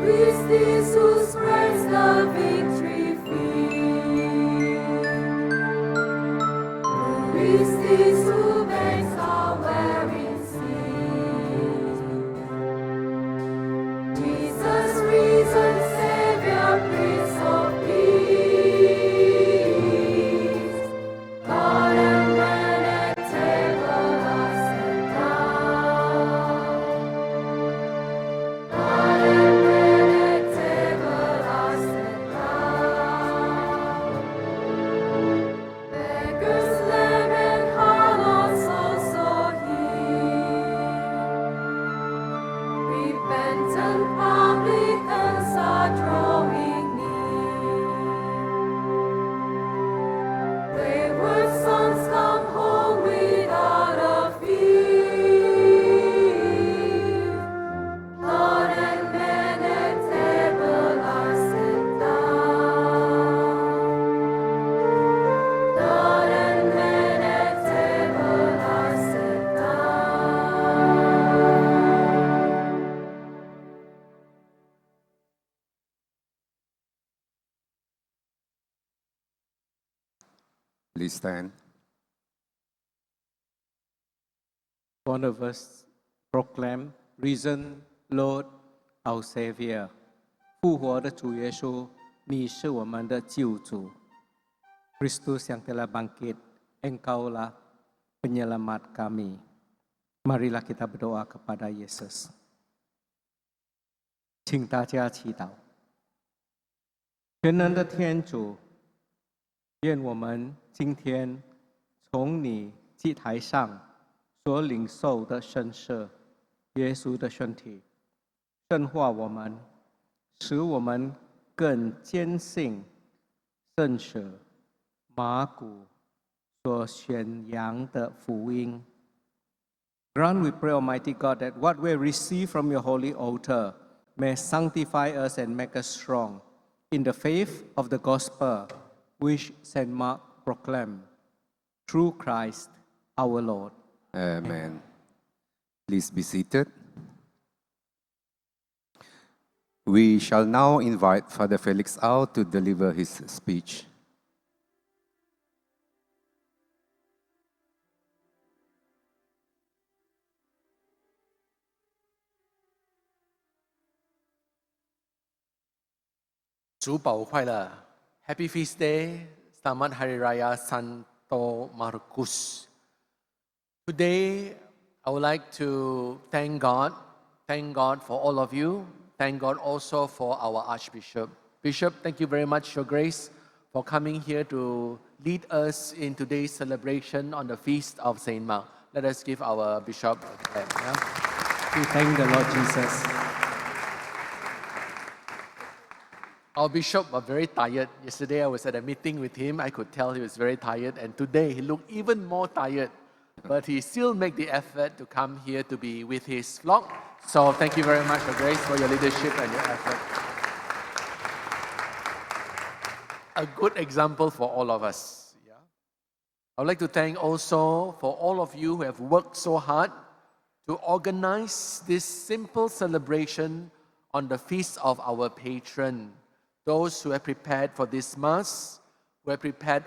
Christ who spreads the victory field. Christ who makes our weary cease. Jesus, risen Savior, Prince of Peace. God and man at table are set down. God and man at table are set down. Beggars, lame and harlots also here. Repentant publicans are drawing near. Wayward sons come home without a fear. Lord and men at table are set down. Lord and men at table are set down. Please stand. One of us proclaim, Risen Lord, our Savior. 复活的主耶稣，你是我们的救主。Kristus yang telah bangkit, Engkaulah penyelamat kami. Marilah kita berdoa kepada Yesus. 请大家祈祷。全能的天主，愿我们今天从你祭台上所领受的圣赦，耶稣的身体，圣化我们，使我们更坚信圣舍马古所宣扬的福音。Grant, we pray, Almighty God, that what we receive from your holy altar may sanctify us and make us strong in the faith of the gospel which St. Mark proclaimed, through Christ our Lord. Amen. Please be seated. We shall now invite Father Felix out to deliver his speech. Happy Feast Day, Selamat Hari Raya Santo Markus. Today, I would like to thank God for all of you. Thank God also for our Archbishop. Bishop, thank you very much, Your Grace, for coming here to lead us in today's celebration on the Feast of Saint Mark. Let us give our Bishop a clap. Yeah? We thank the Lord Jesus. Our Bishop was very tired. Yesterday I was at a meeting with him. I could tell he was very tired. And today he looked even more tired. But he still made the effort to come here to be with his flock. So thank you very much, Your Grace, for your leadership and your effort. A good example for all of us. Yeah? I would like to thank also for all of you who have worked so hard to organize this simple celebration on the feast of our patron. Those who have prepared for this Mass, who have prepared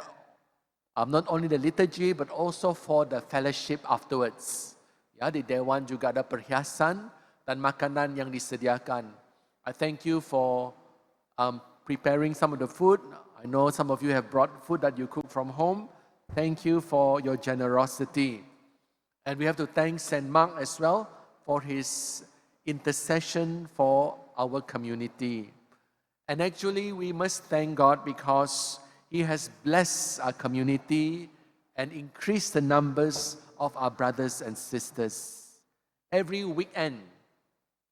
not only the liturgy but also for the fellowship afterwards. Ya, di Dewan juga ada perhiasan dan makanan yang disediakan. I thank you for preparing some of the food. I know some of you have brought food that you cook from home. Thank you for your generosity. And we have to thank St. Mark as well for his intercession for our community. And actually, we must thank God because He has blessed our community and increased the numbers of our brothers and sisters. Every weekend,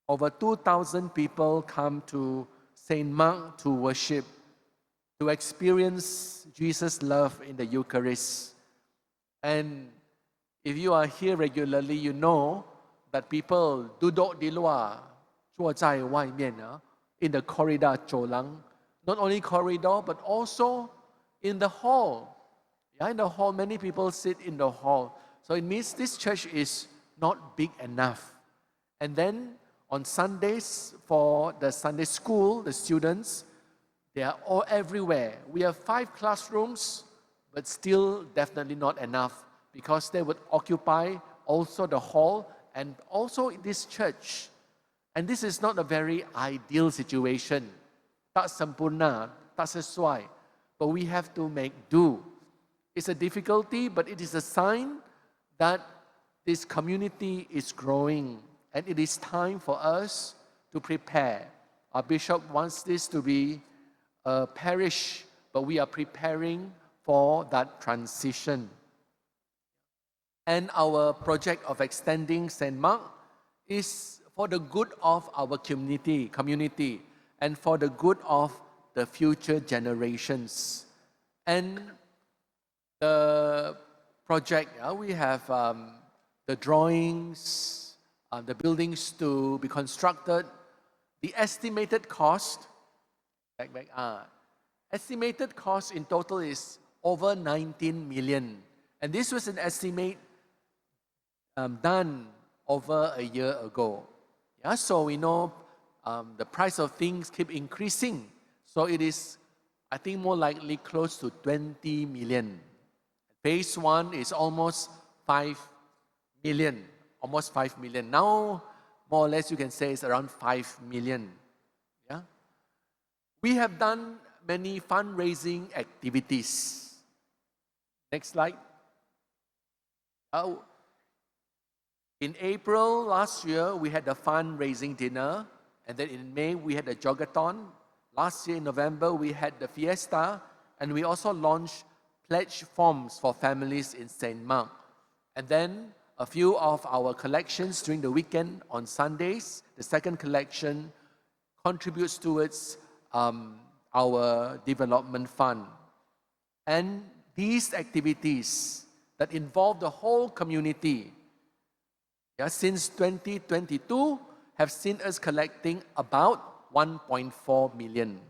over 2,000 people come to St. Mark to worship, to experience Jesus' love in the Eucharist. And if you are here regularly, you know that people duduk di luar, 坐在外面, in the corridor 走廊, not only corridor but also in the hall. Yeah, in the hall, many people sit in the hall. So it means this church is not big enough. And then On Sundays, for the Sunday school, the students, they are all everywhere. We have 5 classrooms, but still definitely not enough because they would occupy also the hall and also this church. And this is not a very ideal situation. Tak sempurna, tak sesuai. But we have to make do. It's a difficulty, but it is a sign that this community is growing and it is time for us to prepare. Our bishop wants this to be a parish, but we are preparing for that transition. And our project of extending St. Mark is for the good of our community and for the good of the future generations. And the project, we have the drawings, the buildings to be constructed. The estimated cost, estimated cost in total is over 19 million. And this was an estimate done over a year ago. Yeah, so we know the price of things keep increasing. So it is, I think, more likely close to 20 million. Phase 1 is almost 5 million, almost 5 million. Now, more or less, you can say it's around 5 million. Yeah? We have done many fundraising activities. Next slide. In April last year, we had a fundraising dinner, and then in May, we had a jogathon. Last year in November, we had the fiesta, and we also launched pledge forms for families in St. Mark. And then a few of our collections during the weekend on Sundays, the second collection contributes towards our development fund. And these activities that involve the whole community, since 2022, have seen us collecting about 1.4 million.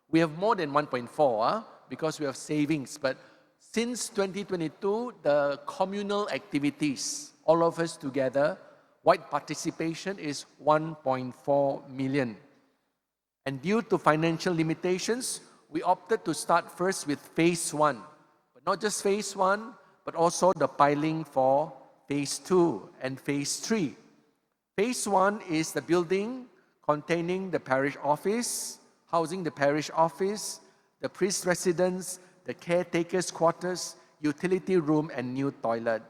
We have more than 1.4 because we have savings, but since 2022, the communal activities, all of us together, white participation is 1.4 million. And due to financial limitations, we opted to start first with phase 1. But not just phase 1, but also the piling for phase 2 and phase 3. Phase 1 is the building containing the parish office, housing the parish office, the priest residence, the caretaker's quarters, utility room, and new toilet.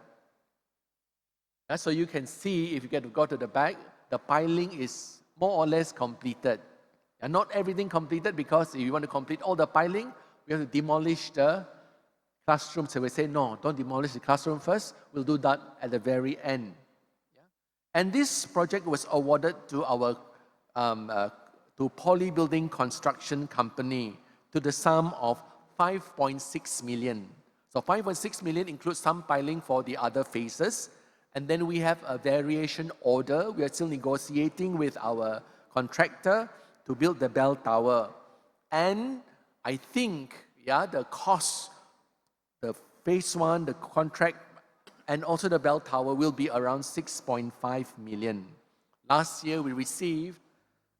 So you can see, if you get to go to the back, the piling is more or less completed. And not everything completed, because if you want to complete all the piling, we have to demolish the classroom. So we say, no, don't demolish the classroom first. We'll do that at the very end. And this project was awarded to our to Poly Building Construction Company to the sum of 5.6 million. So 5.6 million includes some piling for the other phases. And then we have a variation order. We are still negotiating with our contractor to build the bell tower. And I think, the cost, the phase 1, the contract, and also the bell tower will be around 6.5 million. Last year, we received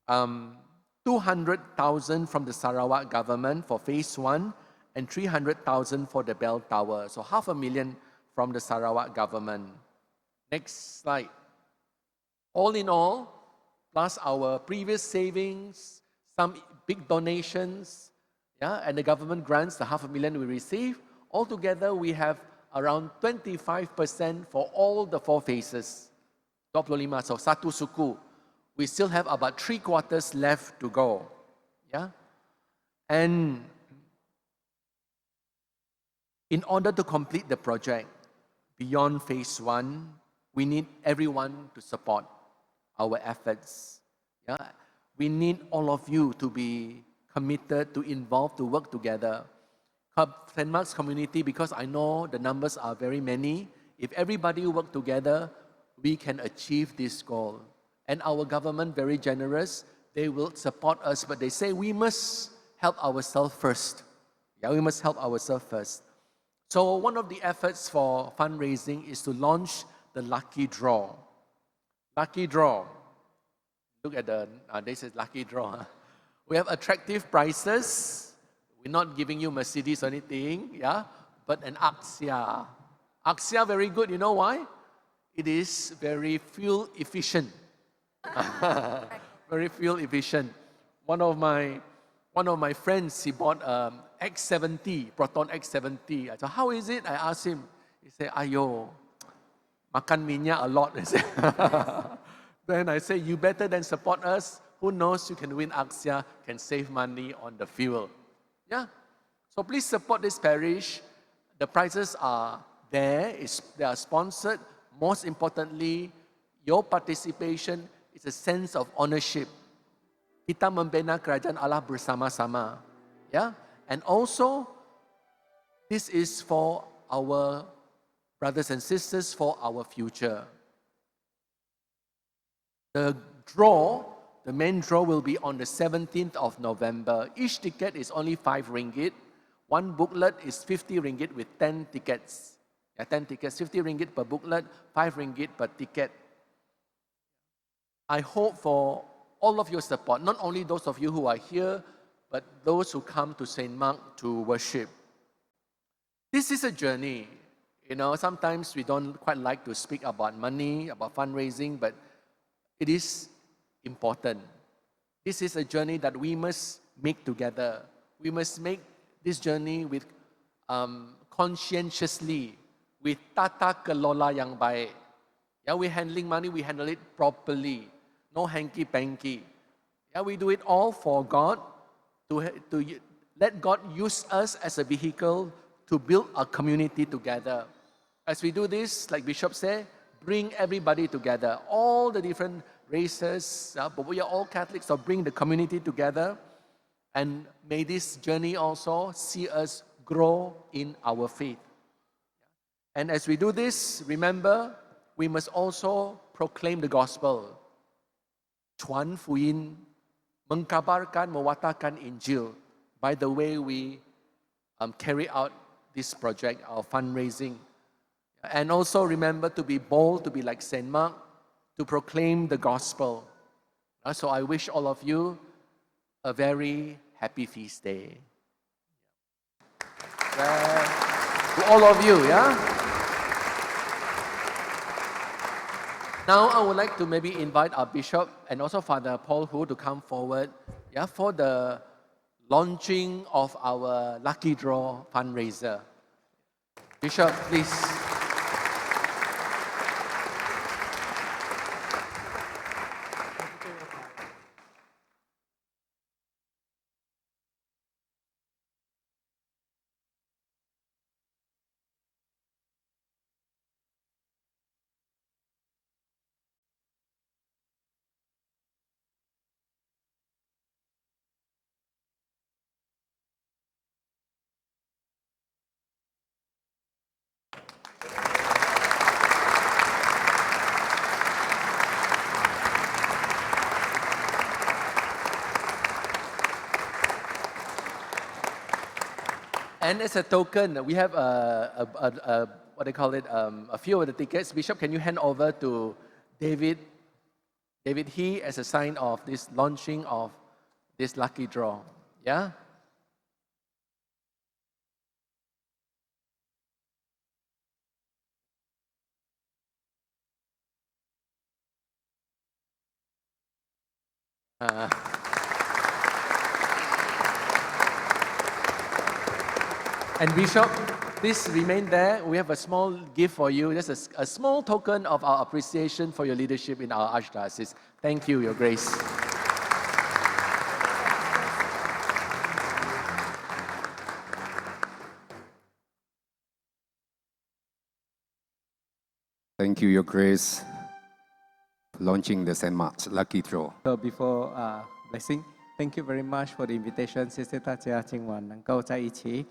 200,000 from the Sarawak government for phase 1 and 300,000 for the bell tower. So 500,000 from the Sarawak government. Next slide. All in all, plus our previous savings, some big donations, and the government grants, the 500,000 we receive, altogether we have around 25% for all the 4 phases. 25, so satu suku. We still have about 3/4 left to go. And in order to complete the project beyond phase 1, we need everyone to support our efforts. We need all of you to be committed, to involve, to work together. St. Mark's community, because I know the numbers are very many, if everybody work together, we can achieve this goal. And our government, very generous, they will support us, but they say we must help ourselves first. We must help ourselves first. So one of the efforts for fundraising is to launch the lucky draw. Lucky draw. Look at this is lucky draw. Huh? We have attractive prices. We're not giving you Mercedes or anything, yeah, but an Axia. Axia very good. You know why? It is very fuel efficient. Very fuel efficient. One of my friends, he bought X70, Proton X70. I said, how is it? I asked him. He said, ayo, makan minyak a lot. I said. Then I say, you better than support us. Who knows, you can win Axia, can save money on the fuel. Yeah. So please support this parish. The prizes are there. They are sponsored. Most importantly, your participation is a sense of ownership. Kita membina kerajaan Allah bersama-sama. Yeah. And also, this is for our brothers and sisters, for our future. The main draw will be on the 17th of November. Each ticket is only 5 ringgit. One booklet is 50 ringgit with 10 tickets. Yeah, 10 tickets, 50 ringgit per booklet, 5 ringgit per ticket. I hope for all of your support, not only those of you who are here, but those who come to St. Mark to worship. This is a journey. You know, sometimes we don't quite like to speak about money, about fundraising, but it is important. This is a journey that we must make together. We must make this journey with conscientiously, with tata kelola yang baik. Yeah, we're handling money, we handle it properly. No hanky-panky. Yeah, we do it all for God, to let God use us as a vehicle to build a community together. As we do this, like Bishop said, bring everybody together, all the different races, but we are all Catholics, so bring the community together. And may this journey also see us grow in our faith. And as we do this, remember, we must also proclaim the gospel. Cuan Fuyin, mengkabarkan, mewatakkan Injil, by the way we carry out this project, our fundraising. And also remember to be bold, to be like St. Mark, to proclaim the gospel. So I wish all of you a very happy feast day. To all of you, yeah? Now I would like to maybe invite our Bishop and also Father Paul Hu to come forward, yeah, for the launching of our Lucky Draw fundraiser. Bishop, please. And as a token, we have what they call it, a few of the tickets. Bishop, can you hand over to David He as a sign of this launching of this lucky draw? Yeah. And Bishop, please remain there. We have a small gift for you. Just a small token of our appreciation for your leadership in our Archdiocese. Thank you, Your Grace. Thank you, Your Grace, launching the St. Mark's Lucky Draw. So before blessing, thank you very much for the invitation. 谢谢大家今晚能够在一起。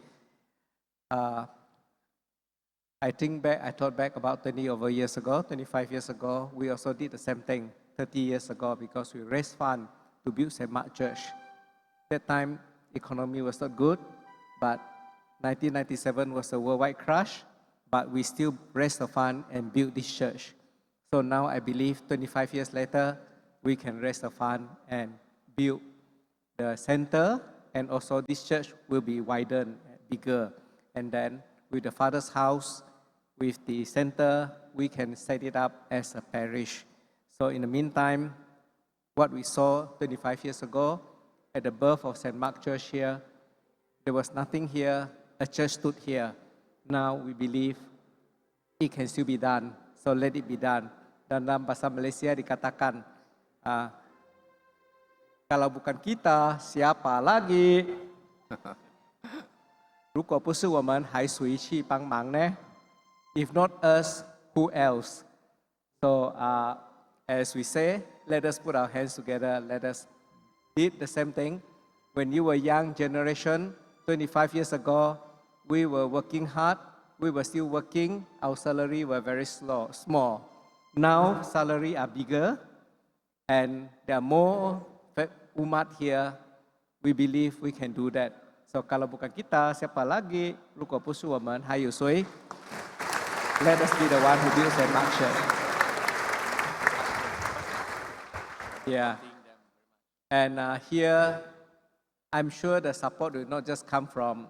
I thought back about 20 over years ago, 25 years ago, we also did the same thing 30 years ago because we raised funds to build St. Mark Church. That time, economy was not good, but 1997 was a worldwide crash, but we still raised the fund and built this church. So now I believe 25 years later, we can raise the fund and build the center, and also this church will be widened, bigger. And then with the Father's house, with the center, we can set it up as a parish. So in the meantime, what we saw 25 years ago at the birth of St. Mark Church here, there was nothing here, a church stood here. Now we believe it can still be done, so let it be done. Dan dalam bahasa Malaysia dikatakan, kalau bukan kita, siapa lagi? 如果不是我们，还谁去帮忙呢？ If not us, who else? So as we say, let us put our hands together. Let us did the same thing. When you were young generation, 25 years ago, we were working hard. We were still working. Our salary were very small. Now salary are bigger, and there are more umat here. We believe we can do that. So kalau bukan kita, siapa lagi? 如果不是我们，还有谁？ Let us be the one who builds St. Mark Church. Yeah. And here, I'm sure the support will not just come from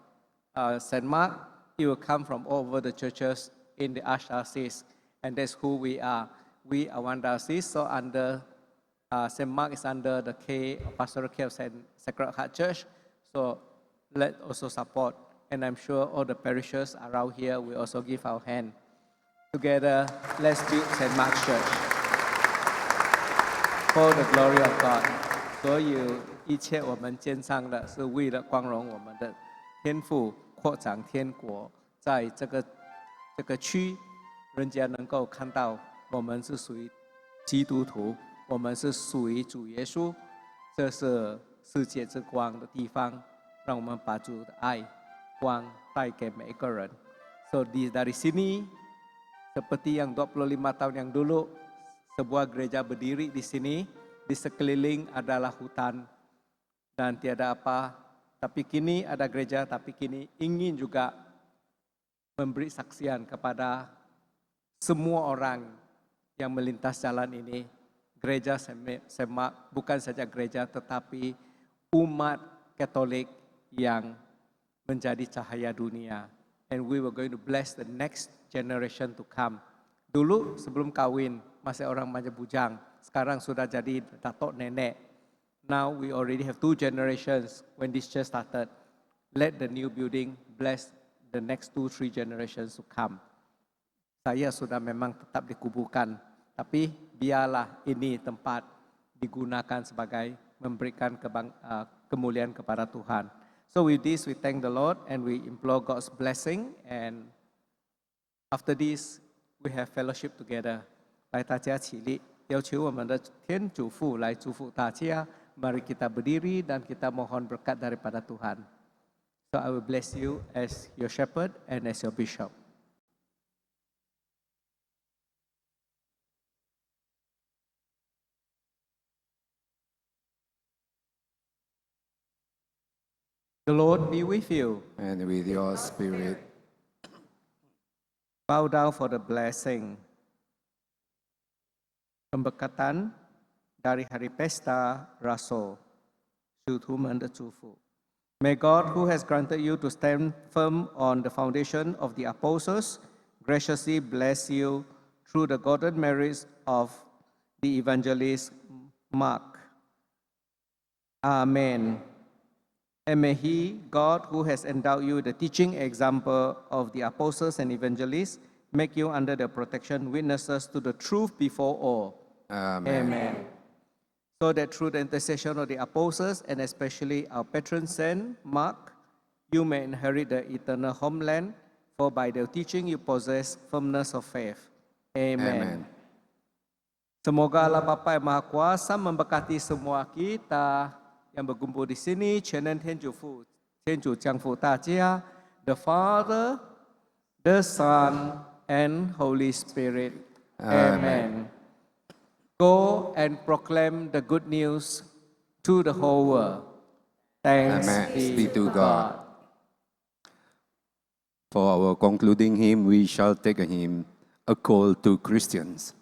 St. Mark. It will come from all over the churches in the Archdiocese. And that's who we are. We are one diocese, so under St. Mark is under the pastoral care of Sacred Heart Church. So let also support. And I'm sure all the parishes around here will also give our hand. Together, let's build St. Mark Church for the glory of God. 所有一切我们建上的是为了光荣我们的天父，扩展天国，在这个区，人家能够看到我们是属于基督徒，我们是属于主耶稣，这是世界之光的地方，让我们把主的爱光带给每一个人。So dari sini, seperti yang 25 tahun yang dulu, sebuah gereja berdiri di sini, di sekeliling adalah hutan dan tiada apa. Tapi kini ada gereja, tapi kini ingin juga memberi saksian kepada semua orang yang melintas jalan ini. Gereja Semak bukan saja gereja, tetapi umat Katolik yang menjadi cahaya dunia. And we were going to bless the next generation to come. Dulu sebelum kawin masih orang manja bujang, sekarang sudah jadi datuk nenek. Now we already have 2 generations when this church started. Let the new building bless the next 2-3 generations to come. Saya sudah memang tetap dikuburkan, tapi biarlah ini tempat digunakan sebagai memberikan kemuliaan kepada Tuhan. So with this, we thank the Lord and we implore God's blessing. And after this, we have fellowship together. 来，大家起立，要求我们的天主父来祝福大家。Mari kita berdiri dan kita mohon berkat daripada Tuhan. So I will bless you as your shepherd and as your bishop. The Lord be with you. And with your spirit. Bow down for the blessing. Pemberkatan dari hari pesta Rasul. 属徒们的祝福. May God, who has granted you to stand firm on the foundation of the apostles, graciously bless you through the golden merits of the evangelist Mark. Amen. And may He, God, who has endowed you the teaching example of the apostles and evangelists, make you under the protection witnesses to the truth before all. Amen. Amen. So that through the intercession of the apostles and especially our patron saint Mark, you may inherit the eternal homeland, for by their teaching you possess firmness of faith. Amen. Amen. Semoga Allah Bapa yang Maha Kuasa memberkati semua kita yang berkumpul di sini. 全能天主父，天主降福大家 The Father, the Son, and Holy Spirit. Amen. Go and proclaim the good news to the whole world. Thanks be to God. For our concluding hymn, we shall take a hymn, A Call to Christians.